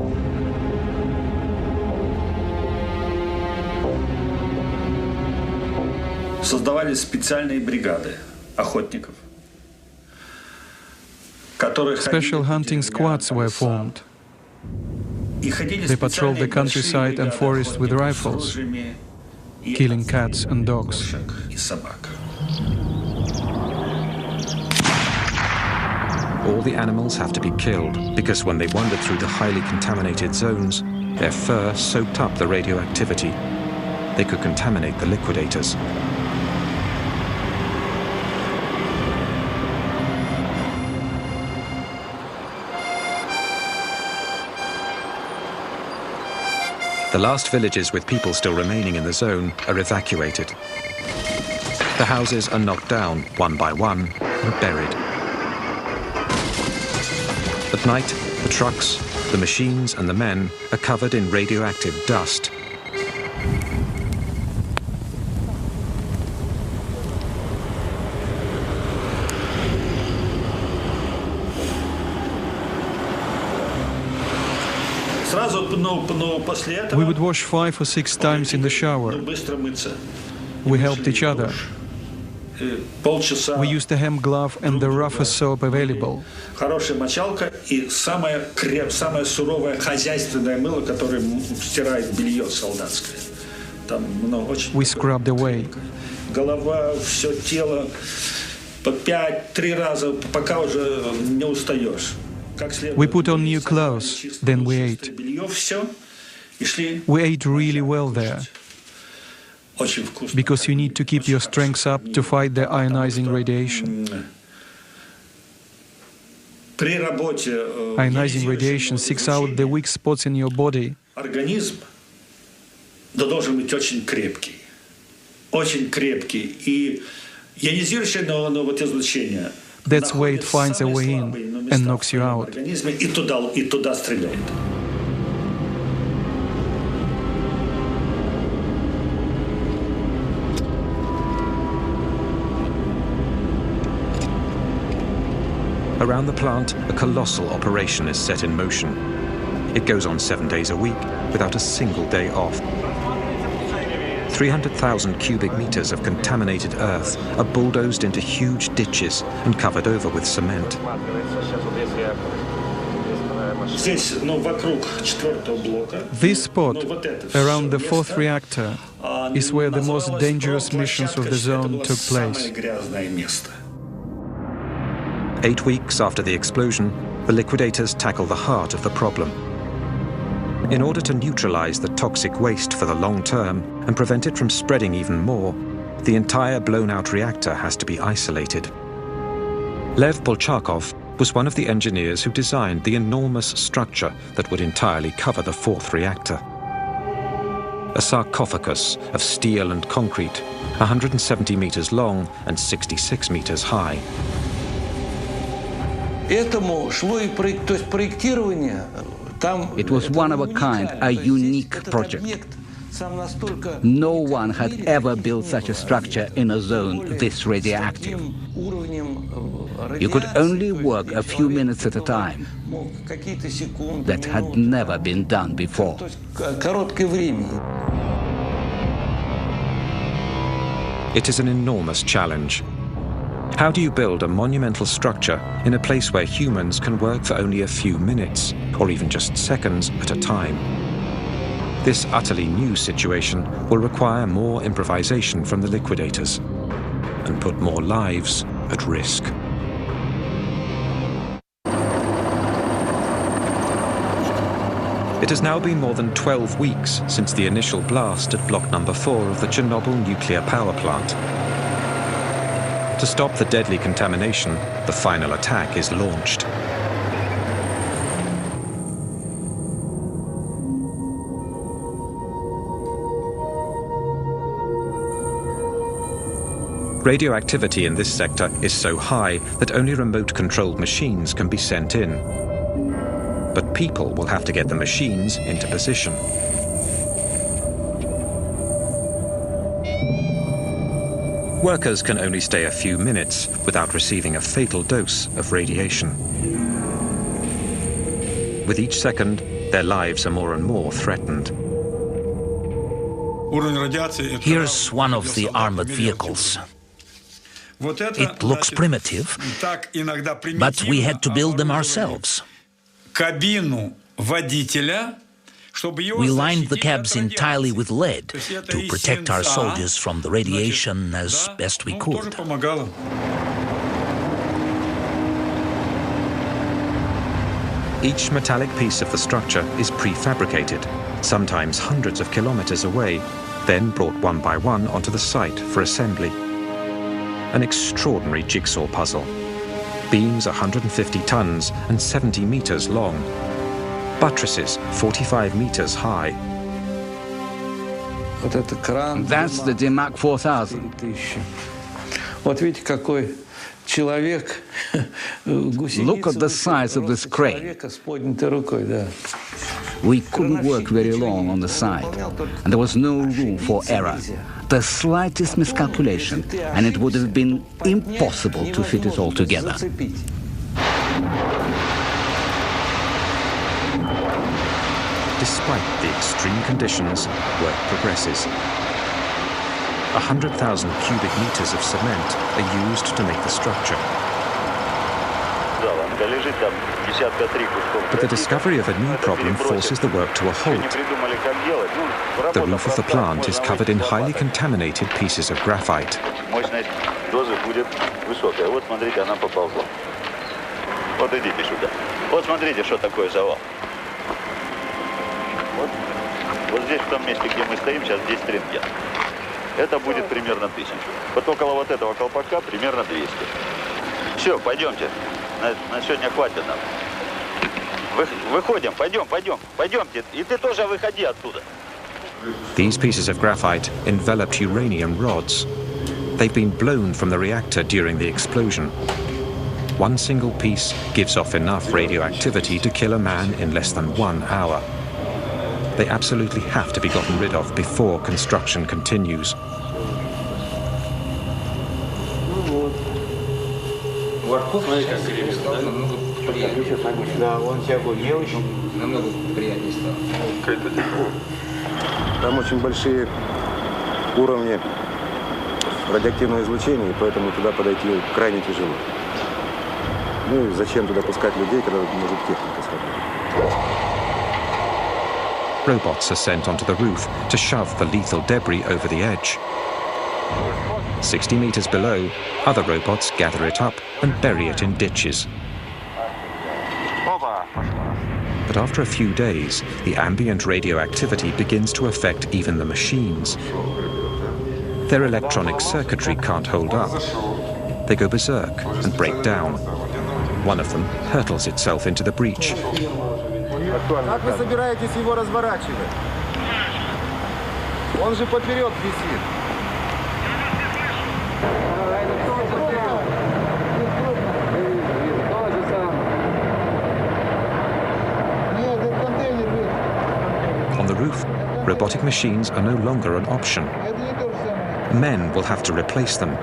Создавались специальные бригады охотников. Special hunting squads were formed. They patrolled the countryside and forest with rifles, killing cats and dogs. All the animals have to be killed because when they wandered through the highly contaminated zones, their fur soaked up the radioactivity. They could contaminate the liquidators. The last villages with people still remaining in the zone are evacuated. The houses are knocked down one by one and buried. At night, the trucks, the machines and the men are covered in radioactive dust. We would wash 5 or 6 times in the shower. We helped each other. We used a hemp glove and the roughest soap available. We scrubbed away. We put on new clothes, then we ate. We ate really well there, because you need to keep your strength up to fight the ionizing radiation. Ionizing radiation seeks out the weak spots in your body. That's where it finds a way in and knocks you out. Around the plant, a colossal operation is set in motion. It goes on 7 days a week without a single day off. 300,000 cubic meters of contaminated earth are bulldozed into huge ditches and covered over with cement. This spot, around the 4th reactor, is where the most dangerous missions of the zone took place. 8 weeks after the explosion, the liquidators tackle the heart of the problem. In order to neutralize the toxic waste for the long term and prevent it from spreading even more, the entire blown-out reactor has to be isolated. Lev Bolchakov was one of the engineers who designed the enormous structure that would entirely cover the 4th reactor. A sarcophagus of steel and concrete, 170 meters long and 66 meters high. It was one of a kind, a unique project. No one had ever built such a structure in a zone this radioactive. You could only work a few minutes at a time. That had never been done before. It is an enormous challenge. How do you build a monumental structure in a place where humans can work for only a few minutes, or even just seconds at a time? This utterly new situation will require more improvisation from the liquidators and put more lives at risk. It has now been more than 12 weeks since the initial blast at block number 4 of the Chernobyl nuclear power plant. To stop the deadly contamination, the final attack is launched. Radioactivity in this sector is so high that only remote-controlled machines can be sent in. But people will have to get the machines into position. Workers can only stay a few minutes without receiving a fatal dose of radiation. With each second, their lives are more and more threatened. Here's one of the armored vehicles. It looks primitive, but we had to build them ourselves. We lined the cabs entirely with lead to protect our soldiers from the radiation as best we could. Each metallic piece of the structure is prefabricated, sometimes hundreds of kilometers away, then brought one by one onto the site for assembly. An extraordinary jigsaw puzzle. Beams 150 tons and 70 meters long. Buttresses 45 meters high. That's the DMAC 4000. Look at the size of this crane. We couldn't work very long on the side, and there was no room for error. The slightest miscalculation, and it would have been impossible to fit it all together. Despite the extreme conditions, work progresses. 100,000 cubic meters of cement are used to make the structure. But the discovery of a new problem forces the work to a halt. The roof of the plant is covered in highly contaminated pieces of graphite. Это будет примерно 1000. Вот около вот этого колпака примерно 200. Все, пойдемте. На сегодня хватит нам. Выходим, пойдемте. И ты тоже выходи оттуда. These pieces of graphite enveloped uranium rods. They've been blown from the reactor during the explosion. One single piece gives off enough radioactivity to kill a man in less than 1 hour. They absolutely have to be gotten rid of before construction continues. Там очень большие уровни радиоактивного излучения, и поэтому туда подойти крайне тяжело. Ну и зачем туда пускать людей, когда может техника сработать? Robots are sent onto the roof to shove the lethal debris over the edge. 60 meters below, other robots gather it up and bury it in ditches. But after a few days, the ambient radioactivity begins to affect even the machines. Their electronic circuitry can't hold up. They go berserk and break down. One of them hurtles itself into the breach. Как вы собираетесь его разворачивать? Он же поперек висит. On the roof, robotic machines are no longer an option. Men will have to replace them.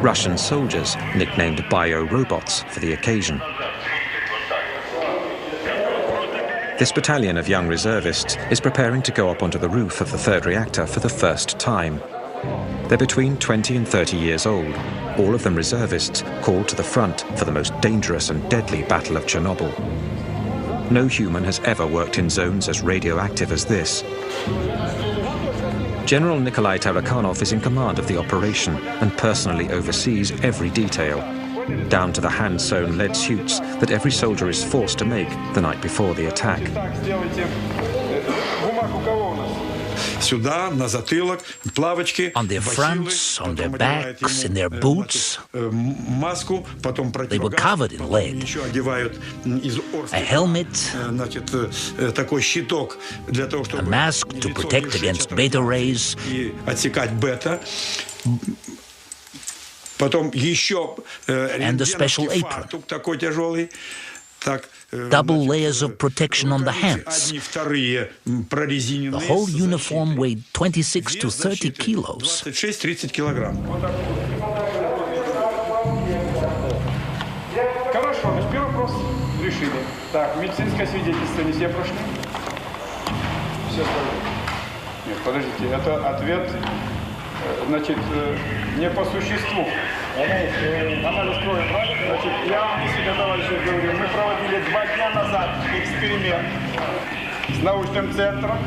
Russian soldiers nicknamed bio-robots for the occasion. This battalion of young reservists is preparing to go up onto the roof of the third reactor for the first time. They're between 20 and 30 years old, all of them reservists called to the front for the most dangerous and deadly battle of Chernobyl. No human has ever worked in zones as radioactive as this. General Nikolai Tarakanov is in command of the operation and personally oversees every detail, down to the hand-sewn lead suits that every soldier is forced to make the night before the attack. On their fronts, on their backs, in their boots, they were covered in lead. A helmet, a mask to protect against beta rays, and a special apron. Double layers of protection on the hands. The whole uniform weighed 26 to 30 kilos. Хорошо, первый вопрос решили. Так, медицинское свидетельство не все прошли? Все остальные? Нет, подождите, это ответ, значит, не по существу. Анализ крови, правильно? Значит, я вам себе, товарищи, говорю, мы проводили 2 дня назад эксперимент с научным центром.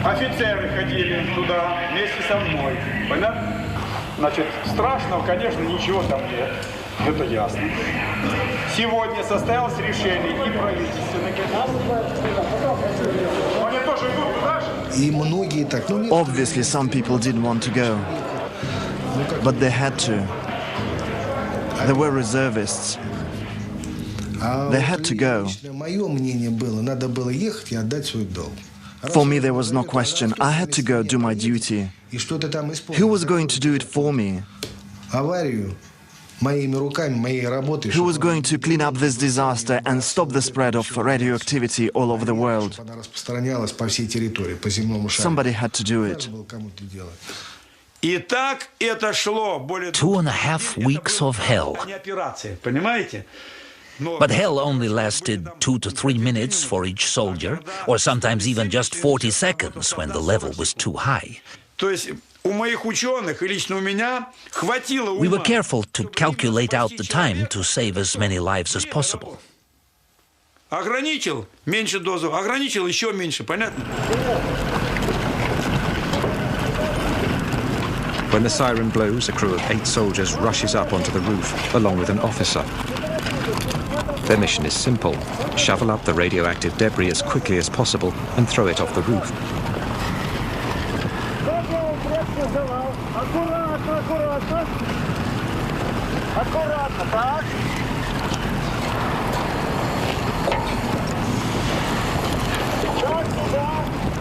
Офицеры ходили туда вместе со мной. Понятно? Значит, страшного, конечно, ничего там нет. Это ясно. Сегодня состоялось решение и правительственных. Они тоже идут туда же? Obviously, some people didn't want to go, but they had to. There were reservists. They had to go. For me, there was no question. I had to go do my duty. Who was going to do it for me? Who was going to clean up this disaster and stop the spread of radioactivity all over the world? Somebody had to do it. 2.5 weeks of hell. But hell only lasted 2 to 3 minutes for each soldier, or sometimes even just 40 seconds when the level was too high. We were careful to calculate out the time to save as many lives as possible. When the siren blows, a crew of 8 soldiers rushes up onto the roof, along with an officer. Their mission is simple: shovel up the radioactive debris as quickly as possible and throw it off the roof.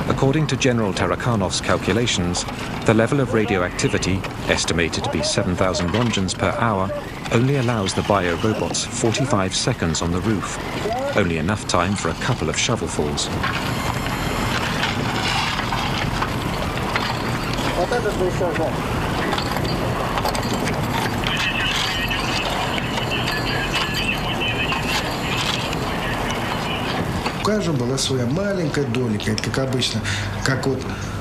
According to General Tarakanov's calculations, the level of radioactivity, estimated to be 7,000 rongens per hour, only allows the bio-robots 45 seconds on the roof, only enough time for a couple of shovelfuls.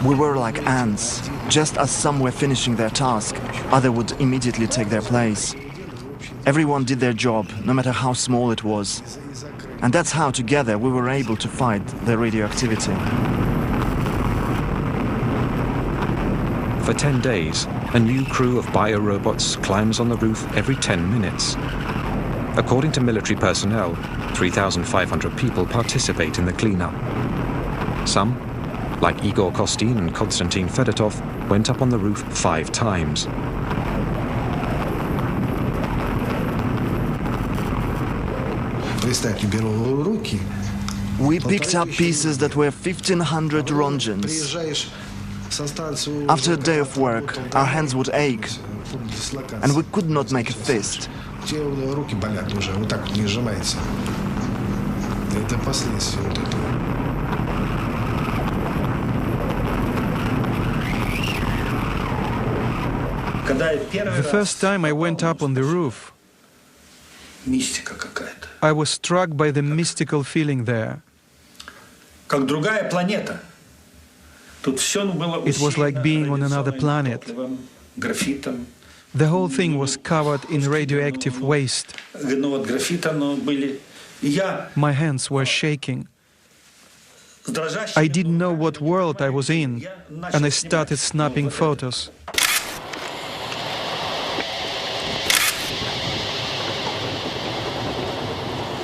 We were like ants. Just as some were finishing their task, others would immediately take their place. Everyone did their job, no matter how small it was. And that's how, together, we were able to fight the radioactivity. For 10 days, a new crew of bio-robots climbs on the roof every 10 minutes. According to military personnel, 3,500 people participate in the cleanup. Some, like Igor Kostin and Konstantin Fedotov, went up on the roof 5 times. We picked up pieces that were 1,500 rongens. After a day of work, our hands would ache, and we could not make a fist. The first time I went up on the roof, I was struck by the mystical feeling there. It was like being on another planet. The whole thing was covered in radioactive waste. My hands were shaking. I didn't know what world I was in, and I started snapping photos.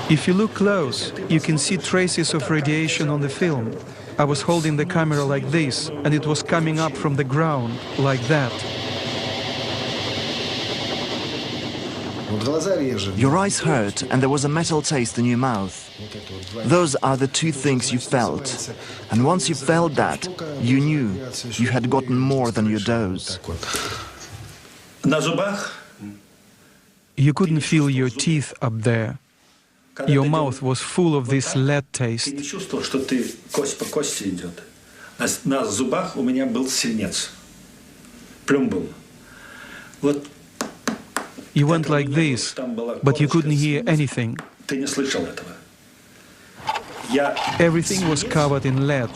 If you look close, you can see traces of radiation on the film. I was holding the camera like this, and it was coming up from the ground, like that. Your eyes hurt, and there was a metal taste in your mouth. Those are the two things you felt. And once you felt that, you knew you had gotten more than your dose. You couldn't feel your teeth up there. Your mouth was full of this lead taste. You went like this, but you couldn't hear anything. Everything was covered in lead.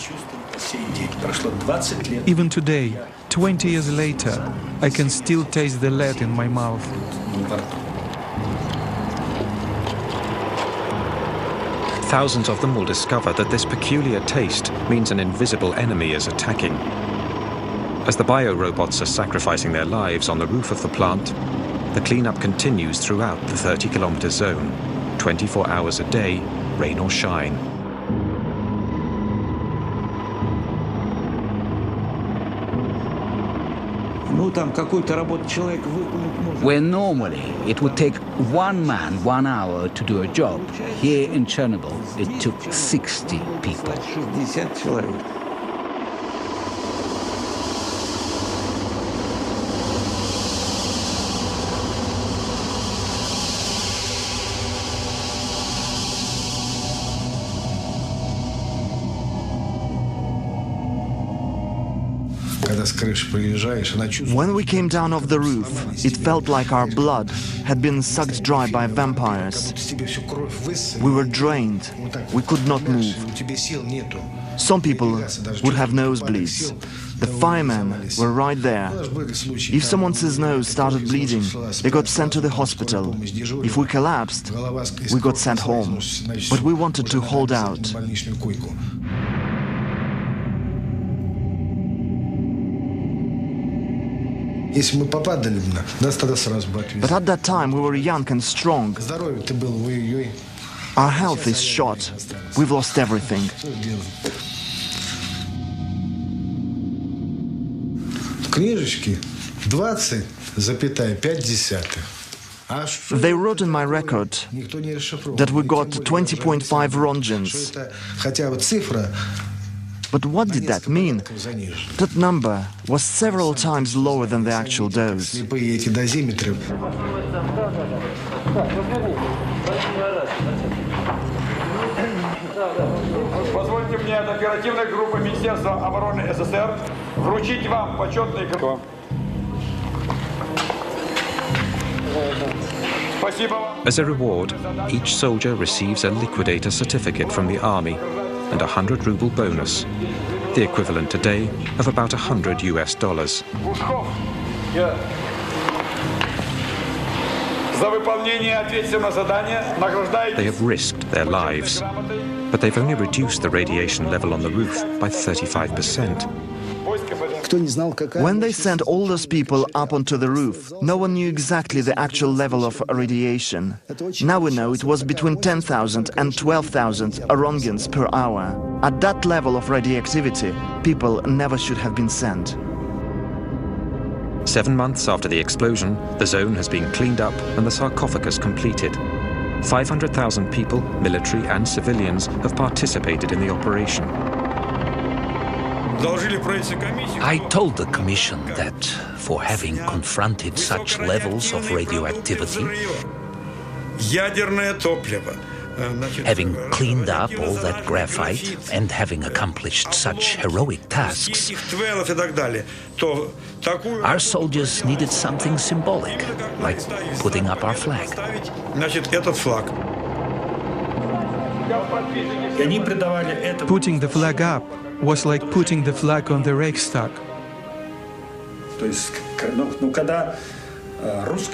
Even today, 20 years later, I can still taste the lead in my mouth. Thousands of them will discover that this peculiar taste means an invisible enemy is attacking. As the biorobots are sacrificing their lives on the roof of the plant, the cleanup continues throughout the 30-kilometer zone, 24 hours a day, rain or shine. Where normally it would take one man 1 hour to do a job, here in Chernobyl it took 60 people. When we came down off the roof, it felt like our blood had been sucked dry by vampires. We were drained. We could not move. Some people would have nosebleeds. The firemen were right there. If someone's nose started bleeding, they got sent to the hospital. If we collapsed, we got sent home. But we wanted to hold out. But at that time we were young and strong. Our health is shot. We've lost everything. They wrote in my record that we got 20.5 Rongens. But what did that mean? That number was several times lower than the actual dose. Позвольте мне от оперативной группы Министерства обороны СССР вручить вам почетный кров. As a reward, each soldier receives a liquidator certificate from the army and a 100-ruble bonus, the equivalent today of about $100 US. They have risked their lives, but they've only reduced the radiation level on the roof by 35%. When they sent all those people up onto the roof, no one knew exactly the actual level of radiation. Now we know it was between 10,000 and 12,000 Rongens per hour. At that level of radioactivity, people never should have been sent. 7 months after the explosion, the zone has been cleaned up and the sarcophagus completed. 500,000 people, military and civilians, have participated in the operation. I told the commission that for having confronted such levels of radioactivity, having cleaned up all that graphite and having accomplished such heroic tasks, our soldiers needed something symbolic, like putting up our flag. Putting the flag up was like putting the flag on the Reichstag.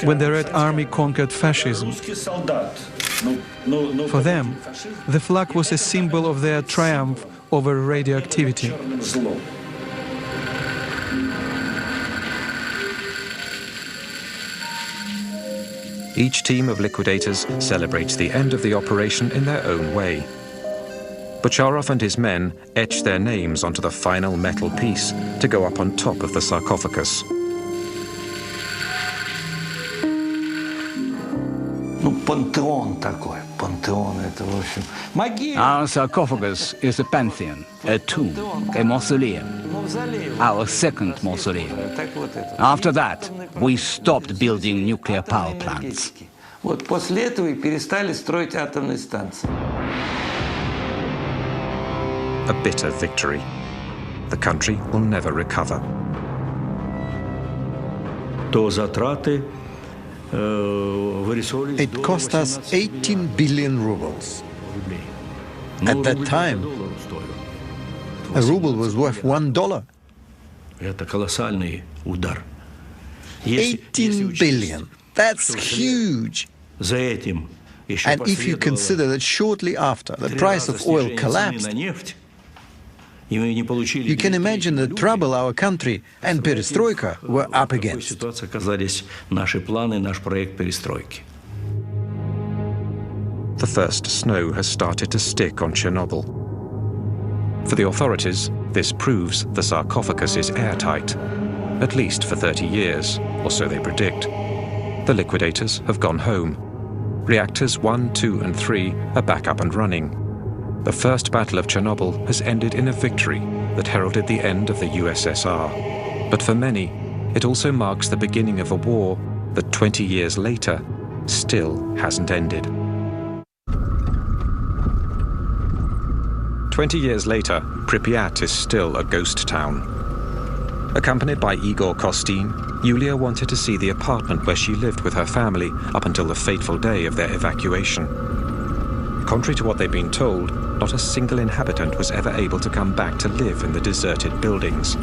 When the Red Army conquered fascism, For them, the flag was a symbol of their triumph over radioactivity. Each team of liquidators celebrates the end of the operation in their own way. Bocharov and his men etch their names onto the final metal piece to go up on top of the sarcophagus. Our sarcophagus is a pantheon, a tomb, a mausoleum, our second mausoleum. After that, we stopped building nuclear power plants. A bitter victory. The country will never recover. It cost us 18 billion rubles. At that time, a ruble was worth $1. 18 billion. That's huge. And if you consider that shortly after the price of oil collapsed, you can imagine the trouble our country and perestroika were up against. The first snow has started to stick on Chernobyl. For the authorities, this proves the sarcophagus is airtight, at least for 30 years, or so they predict. The liquidators have gone home. Reactors 1, 2, and 3 are back up and running. The First Battle of Chernobyl has ended in a victory that heralded the end of the USSR. But for many, it also marks the beginning of a war that 20 years later still hasn't ended. 20 years later, Pripyat is still a ghost town. Accompanied by Igor Kostin, Yulia wanted to see the apartment where she lived with her family up until the fateful day of their evacuation. Contrary to what they'd been told, not a single inhabitant was ever able to come back to live in the deserted buildings.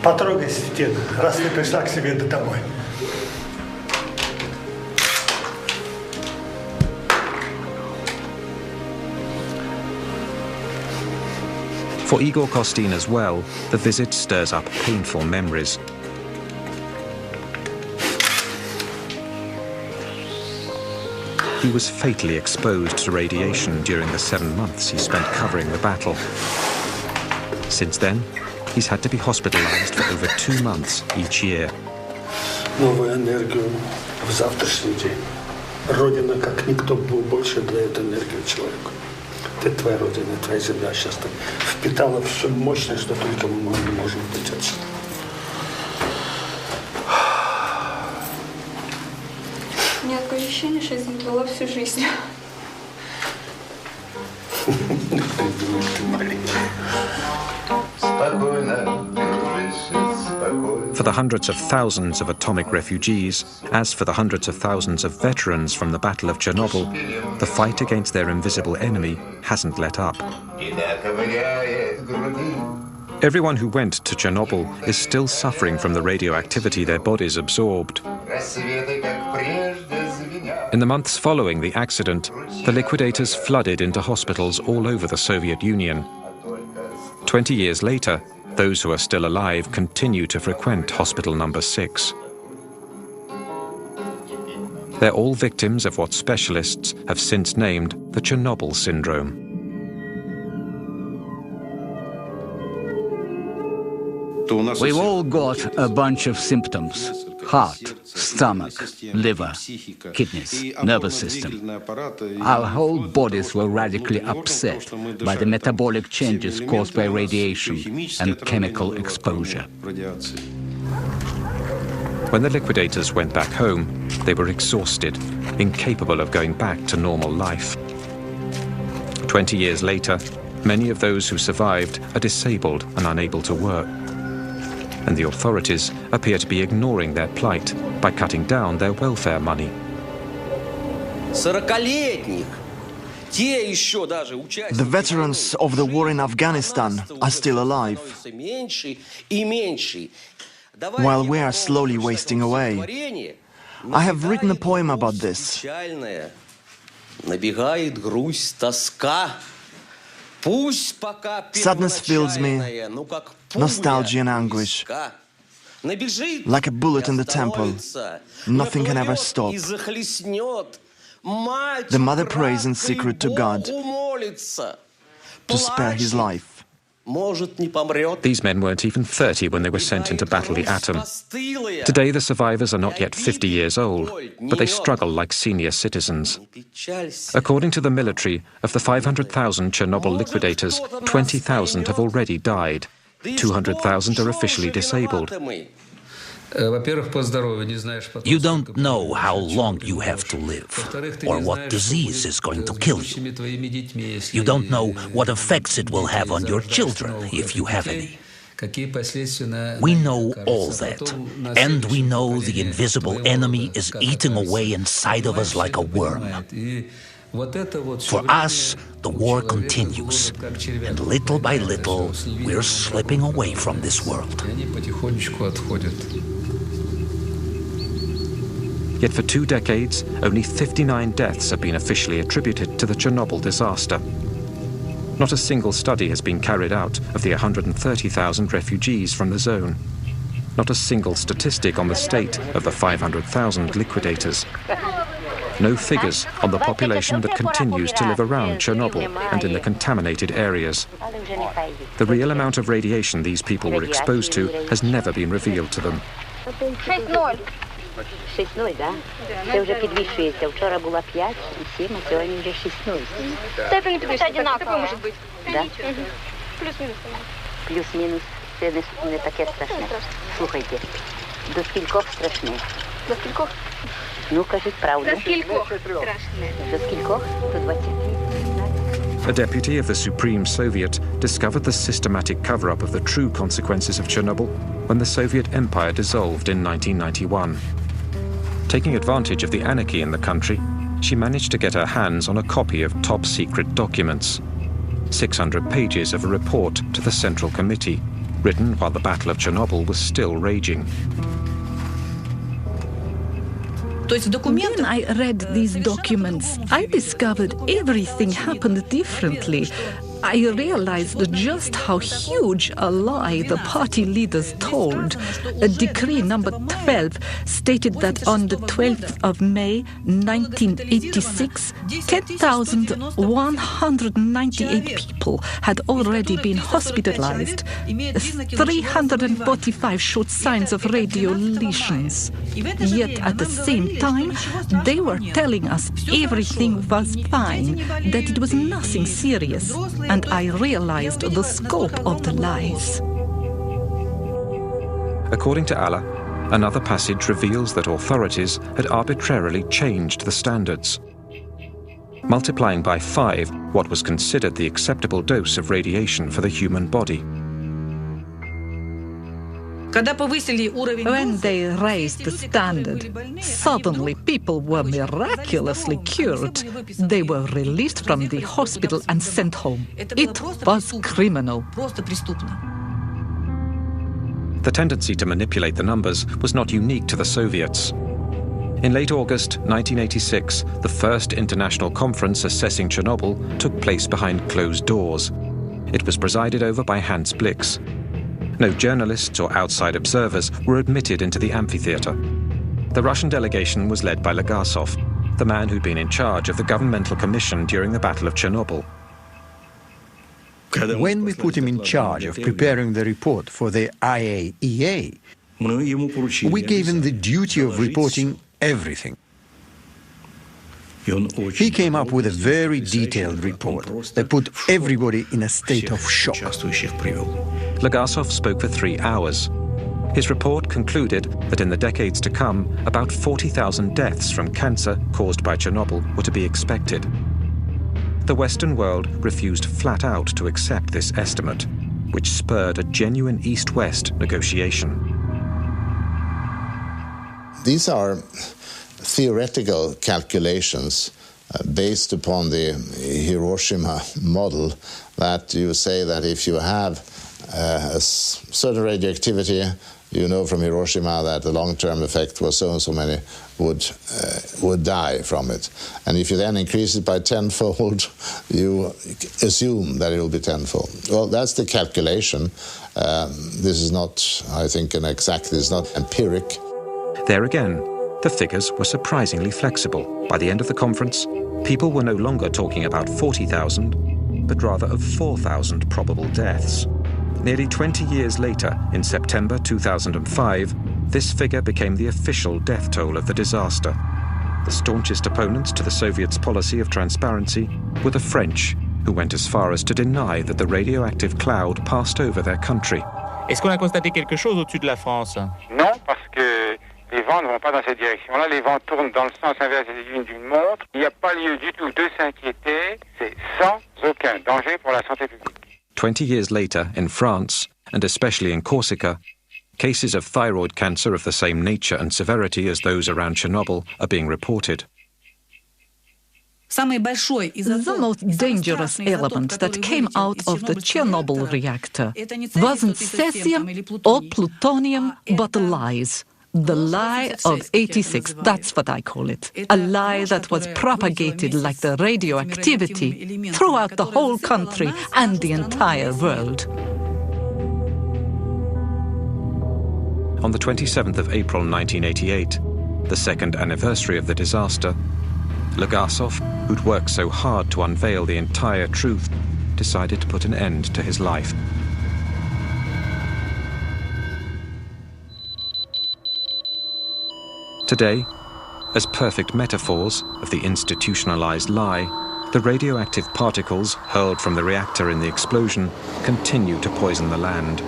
Потрогай стену, раз ты пришла к себе домой. For Igor Kostin as well, the visit stirs up painful memories. He was fatally exposed to radiation during the 7 months he spent covering the battle. Since then, he's had to be hospitalized for over 2 months each year. Новую энергию в завтрашний день. Родина, как никто, больше дает энергию человеку. Это твоя родина, твоя земля сейчас так впитала всю мощность, что только мы не можем быть отсюда. У меня такое ощущение, что я здесь была всю жизнь. For the hundreds of thousands of atomic refugees, as for the hundreds of thousands of veterans from the Battle of Chernobyl, the fight against their invisible enemy hasn't let up. Everyone who went to Chernobyl is still suffering from the radioactivity their bodies absorbed. In the months following the accident, the liquidators flooded into hospitals all over the Soviet Union. 20 years later, those who are still alive continue to frequent Hospital Number 6. They're all victims of what specialists have since named the Chernobyl syndrome. We've all got a bunch of symptoms: heart, stomach, liver, kidneys, nervous system. Our whole bodies were radically upset by the metabolic changes caused by radiation and chemical exposure. When the liquidators went back home, they were exhausted, incapable of going back to normal life. 20 years later, Many of those who survived are disabled and unable to work. And the authorities appear to be ignoring their plight by cutting down their welfare money. The veterans of the war in Afghanistan are still alive, while we are slowly wasting away. I have written a poem about this. Sadness fills me, nostalgia and anguish. Like a bullet in the temple, nothing can ever stop. The mother prays in secret to God to spare his life. These men weren't even 30 when they were sent into battle the atom. Today the survivors are not yet 50 years old, but they struggle like senior citizens. According to the military, of the 500,000 Chernobyl liquidators, 20,000 have already died. 200,000 are officially disabled. You don't know how long you have to live, or what disease is going to kill you. You don't know what effects it will have on your children, if you have any. We know all that, and we know the invisible enemy is eating away inside of us like a worm. For us, the war continues, and little by little, we're slipping away from this world. Yet for 2 decades, only 59 deaths have been officially attributed to the Chernobyl disaster. Not a single study has been carried out of the 130,000 refugees from the zone. Not a single statistic on the state of the 500,000 liquidators. No figures on the population that continues to live around Chernobyl and in the contaminated areas. The real amount of radiation these people were exposed to has never been revealed to them. 6-0, да? Це вже підвищується. Вчора була 5, 7, а сьогодні вже 6-0. Це не підвищується, одинаково може бути. Да? Плюс-мінус. Плюс-мінус. Це не таке страшне. Слухайте, до скількох страшне? До скількох? Ну, кажіть правду. До скількох страшне? До скількох? До 20. A deputy of the Supreme Soviet discovered the systematic cover-up of the true consequences of Chernobyl when the Soviet Empire dissolved in 1991. Taking advantage of the anarchy in the country, she managed to get her hands on a copy of top-secret documents. 600 pages of a report to the Central Committee, written while the Battle of Chernobyl was still raging. When I read these documents, I discovered everything happened differently. I realized just how huge a lie the party leaders told. A decree number 12 stated that on the 12th of May 1986, 10,198 people had already been hospitalized. 345 showed signs of radio lesions. Yet at the same time, they were telling us everything was fine, that it was nothing serious. And I realized the scope of the lies. According to Allah, another passage reveals that authorities had arbitrarily changed the standards, multiplying by 5 what was considered the acceptable dose of radiation for the human body. When they raised the standard, suddenly people were miraculously cured. They were released from the hospital and sent home. It was criminal. The tendency to manipulate the numbers was not unique to the Soviets. In late August 1986, the first international conference assessing Chernobyl took place behind closed doors. It was presided over by Hans Blix. No journalists or outside observers were admitted into the amphitheater. The Russian delegation was led by Legasov, the man who'd been in charge of the governmental commission during the Battle of Chernobyl. When we put him in charge of preparing the report for the IAEA, we gave him the duty of reporting everything. He came up with a very detailed report that put everybody in a state of shock. Legasov spoke for 3 hours. His report concluded that in the decades to come, about 40,000 deaths from cancer caused by Chernobyl were to be expected. the Western world refused flat out to accept this estimate, which spurred a genuine East-West negotiation. These are theoretical calculations based upon the Hiroshima model, that you say that if you have a certain radioactivity, you know from Hiroshima that the long-term effect was so and so many would die from it. And if you then increase it by tenfold, you assume that it will be tenfold. Well, that's the calculation. This is not, I think, this is not empiric. There again, the figures were surprisingly flexible. By the end of the conference, people were no longer talking about 40,000, but rather of 4,000 probable deaths. Nearly 20 years later, in September 2005, this figure became the official death toll of the disaster. The staunchest opponents to the Soviets' policy of transparency were the French, who went as far as to deny that the radioactive cloud passed over their country. Est-ce qu'on a constaté quelque chose au-dessus de la France? Non, parce que les vents ne vont pas dans cette direction-là. Les vents tournent dans le sens inverse d'une montre. Il n'y a pas lieu du tout de s'inquiéter. C'est sans aucun danger pour la santé publique. 20 years later, in France, and especially in Corsica, cases of thyroid cancer of the same nature and severity as those around Chernobyl are being reported. The most dangerous element that came out of the Chernobyl reactor wasn't cesium or plutonium, but lies. The lie of 86, that's what I call it. A lie that was propagated like the radioactivity throughout the whole country and the entire world. On the 27th of April 1988, the second anniversary of the disaster, Legasov, who'd worked so hard to unveil the entire truth, decided to put an end to his life. Today, as perfect metaphors of the institutionalized lie, the radioactive particles hurled from the reactor in the explosion continue to poison the land.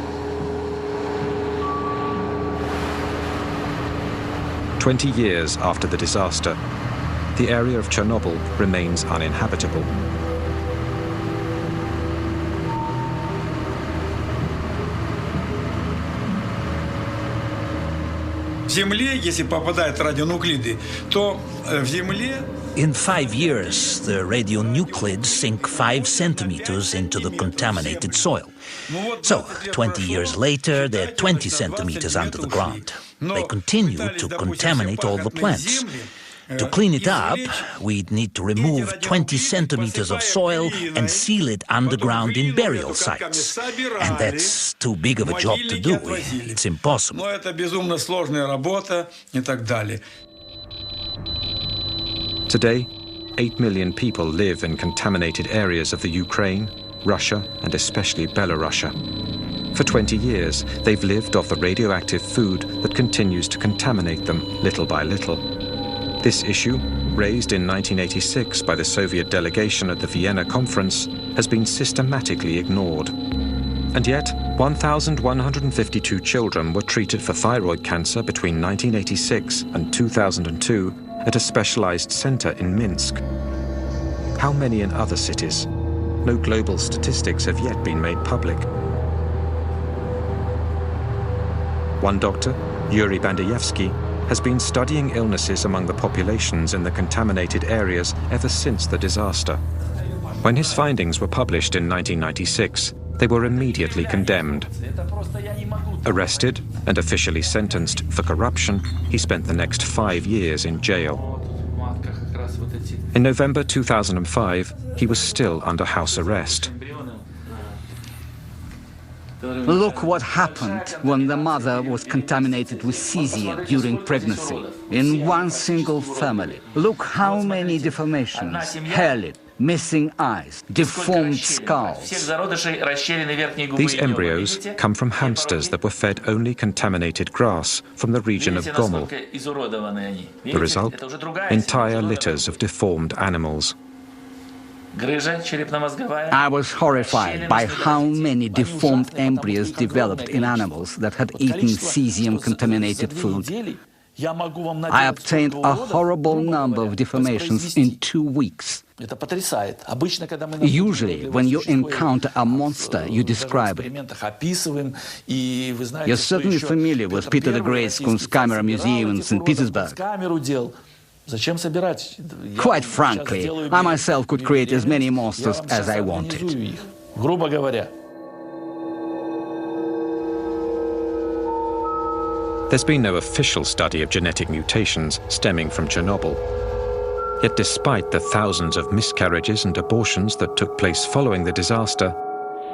20 years after the disaster, the area of Chernobyl remains uninhabitable. In 5 years, the radionuclides sink 5 centimeters into the contaminated soil. So, 20 years later, they're 20 centimeters under the ground. They continue to contaminate all the plants. To clean it up, we'd need to remove 20 centimeters of soil and seal it underground in burial sites. And that's too big of a job to do. It's impossible. Today, 8 million people live in contaminated areas of the Ukraine, Russia, and especially Belarus. For 20 years, they've lived off the radioactive food that continues to contaminate them little by little. This issue, raised in 1986 by the Soviet delegation at the Vienna conference, has been systematically ignored. And yet, 1,152 children were treated for thyroid cancer between 1986 and 2002 at a specialized center in Minsk. How many in other cities? No global statistics have yet been made public. One doctor, Yuri Bandayevsky, has been studying illnesses among the populations in the contaminated areas ever since the disaster. When his findings were published in 1996, they were immediately condemned. Arrested and officially sentenced for corruption, he spent the next 5 years in jail. In November 2005, he was still under house arrest. Look what happened when the mother was contaminated with cesium during pregnancy. In one single family. Look how many deformations, hair lip, missing eyes, deformed skulls. These embryos come from hamsters that were fed only contaminated grass from the region of Gomel. The result? Entire litters of deformed animals. I was horrified by how many deformed embryos developed in animals that had eaten cesium-contaminated food. I obtained a horrible number of deformations in 2 weeks. Usually, when you encounter a monster, you describe it. You're certainly familiar with Peter the Great's Kunstkamera Museum in St. Petersburg. Quite frankly, I myself could create as many monsters as I wanted. There's been no official study of genetic mutations stemming from Chernobyl. Yet despite the thousands of miscarriages and abortions that took place following the disaster,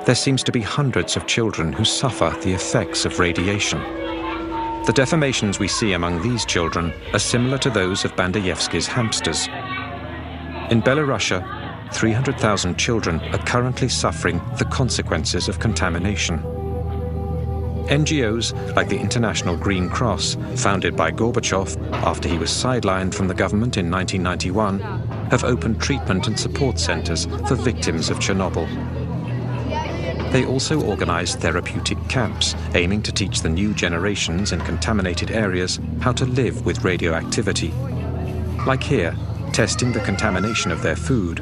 there seems to be hundreds of children who suffer the effects of radiation. The deformations we see among these children are similar to those of Bandayevsky's hamsters. In Belarusia, 300,000 children are currently suffering the consequences of contamination. NGOs like the International Green Cross, founded by Gorbachev after he was sidelined from the government in 1991, have opened treatment and support centers for victims of Chernobyl. They also organize therapeutic camps, aiming to teach the new generations in contaminated areas how to live with radioactivity. Like here, testing the contamination of their food.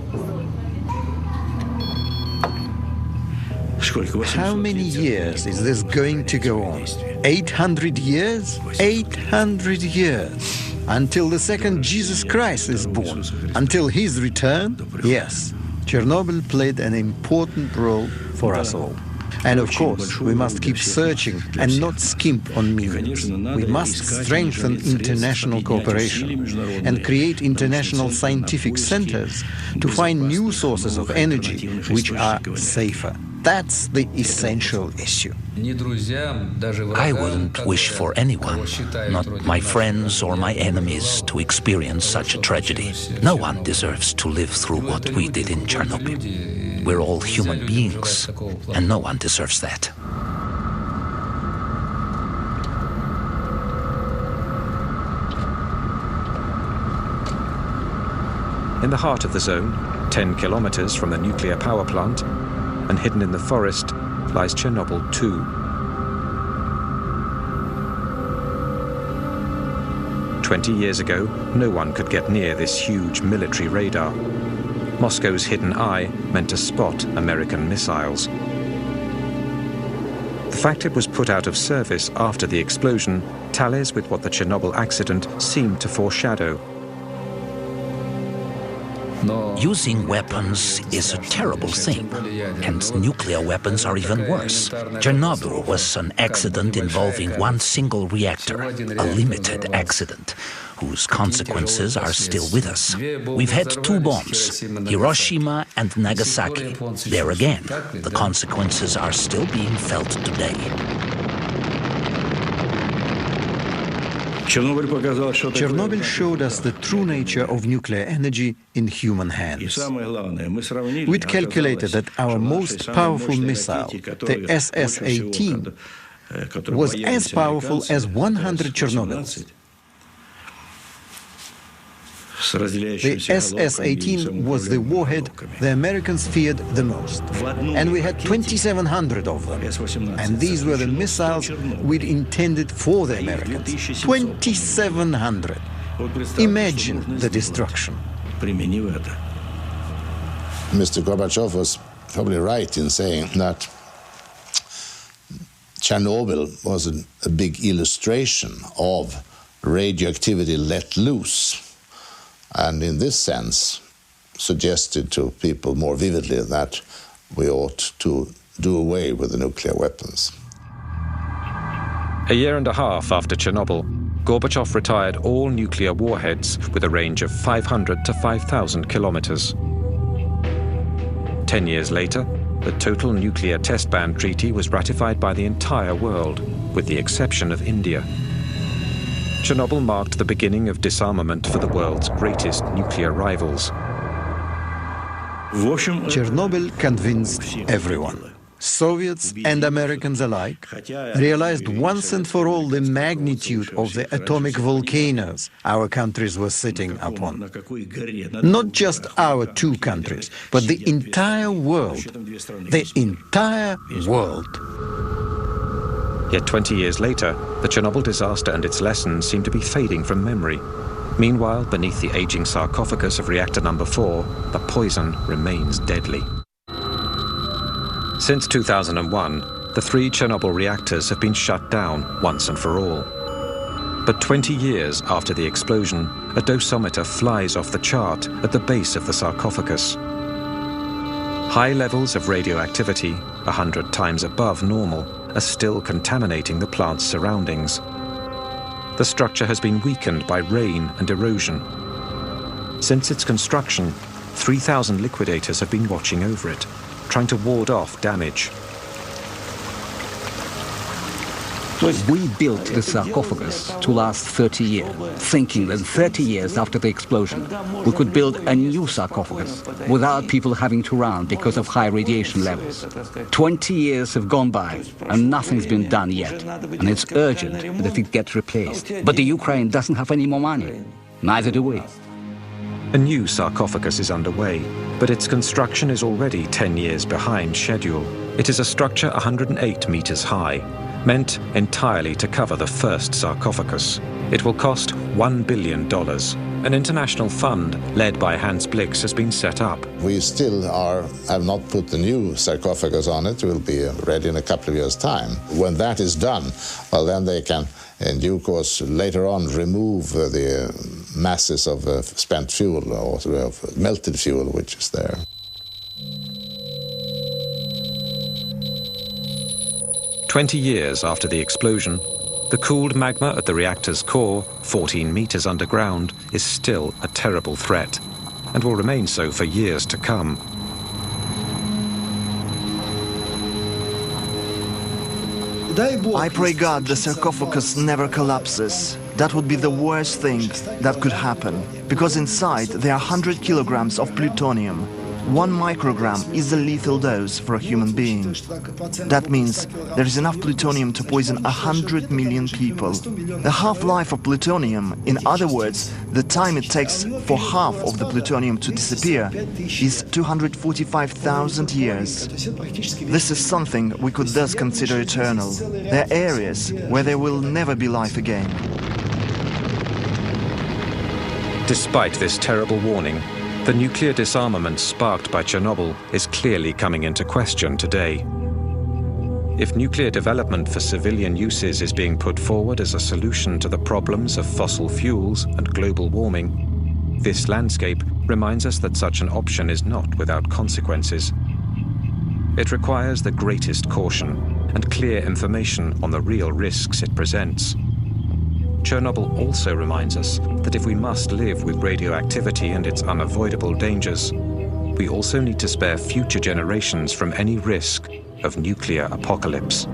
How many years is this going to go on? 800 years? 800 years. Until the second Jesus Christ is born. Until his return? Yes. Chernobyl played an important role for us all. And of course, we must keep searching and not skimp on means. We must strengthen international cooperation and create international scientific centers to find new sources of energy which are safer. That's the essential issue. I wouldn't wish for anyone, not my friends or my enemies, to experience such a tragedy. No one deserves to live through what we did in Chernobyl. We're all human beings, and no one deserves that. In the heart of the zone, 10 kilometers from the nuclear power plant, and hidden in the forest, lies Chernobyl 2. "20 years ago, no one could get near this huge military radar. Moscow's hidden eye meant to spot American missiles. The fact it was put out of service after the explosion tallies with what the Chernobyl accident seemed to foreshadow. Using weapons is a terrible thing, and nuclear weapons are even worse. Chernobyl was an accident involving one single reactor, a limited accident, whose consequences are still with us. We've had 2 bombs, Hiroshima and Nagasaki. There again, the consequences are still being felt today. Chernobyl showed us the true nature of nuclear energy in human hands. We'd calculated that our most powerful missile, the SS-18, was as powerful as 100 Chernobyls. The SS-18 was the warhead the Americans feared the most, and we had 2,700 of them. And these were the missiles we'd intended for the Americans. 2,700. Imagine the destruction. Mr. Gorbachev was probably right in saying that Chernobyl was a big illustration of radioactivity let loose. And in this sense, suggested to people more vividly that we ought to do away with the nuclear weapons. A year and a half after Chernobyl, Gorbachev retired all nuclear warheads with a range of 500 to 5,000 kilometers. 10 years later, the Total Nuclear Test Ban Treaty was ratified by the entire world, with the exception of India. Chernobyl marked the beginning of disarmament for the world's greatest nuclear rivals. Chernobyl convinced everyone. Soviets and Americans alike realized once and for all the magnitude of the atomic volcanoes our countries were sitting upon. Not just our 2 countries, but the entire world. The entire world. Yet 20 years later, the Chernobyl disaster and its lessons seem to be fading from memory. Meanwhile, beneath the aging sarcophagus of reactor number 4, the poison remains deadly. Since 2001, the 3 Chernobyl reactors have been shut down once and for all. But 20 years after the explosion, a dosimeter flies off the chart at the base of the sarcophagus. High levels of radioactivity, 100 times above normal, are still contaminating the plant's surroundings. The structure has been weakened by rain and erosion. Since its construction, 3,000 liquidators have been watching over it, trying to ward off damage. We built the sarcophagus to last 30 years, thinking that 30 years after the explosion, we could build a new sarcophagus without people having to run because of high radiation levels. 20 years have gone by and nothing's been done yet, and it's urgent that it gets replaced. But the Ukraine doesn't have any more money. Neither do we. A new sarcophagus is underway, but its construction is already 10 years behind schedule. It is a structure 108 meters high, meant entirely to cover the first sarcophagus. It will cost $1 billion. An international fund led by Hans Blix has been set up. We still have not put the new sarcophagus on it. It will be ready in a couple of years' time. When that is done, well, then they can, in due course, later on remove the masses of spent fuel or of melted fuel which is there. "20 years after the explosion, the cooled magma at the reactor's core, 14 meters underground, is still a terrible threat and will remain so for years to come. I pray God the sarcophagus never collapses. That would be the worst thing that could happen, because inside there are 100 kilograms of plutonium. 1 microgram is a lethal dose for a human being. That means there is enough plutonium to poison 100 million people. The half-life of plutonium, in other words, the time it takes for half of the plutonium to disappear, is 245,000 years. This is something we could thus consider eternal. There are areas where there will never be life again. Despite this terrible warning, the nuclear disarmament sparked by Chernobyl is clearly coming into question today. If nuclear development for civilian uses is being put forward as a solution to the problems of fossil fuels and global warming, this landscape reminds us that such an option is not without consequences. It requires the greatest caution and clear information on the real risks it presents. Chernobyl also reminds us that if we must live with radioactivity and its unavoidable dangers, we also need to spare future generations from any risk of nuclear apocalypse.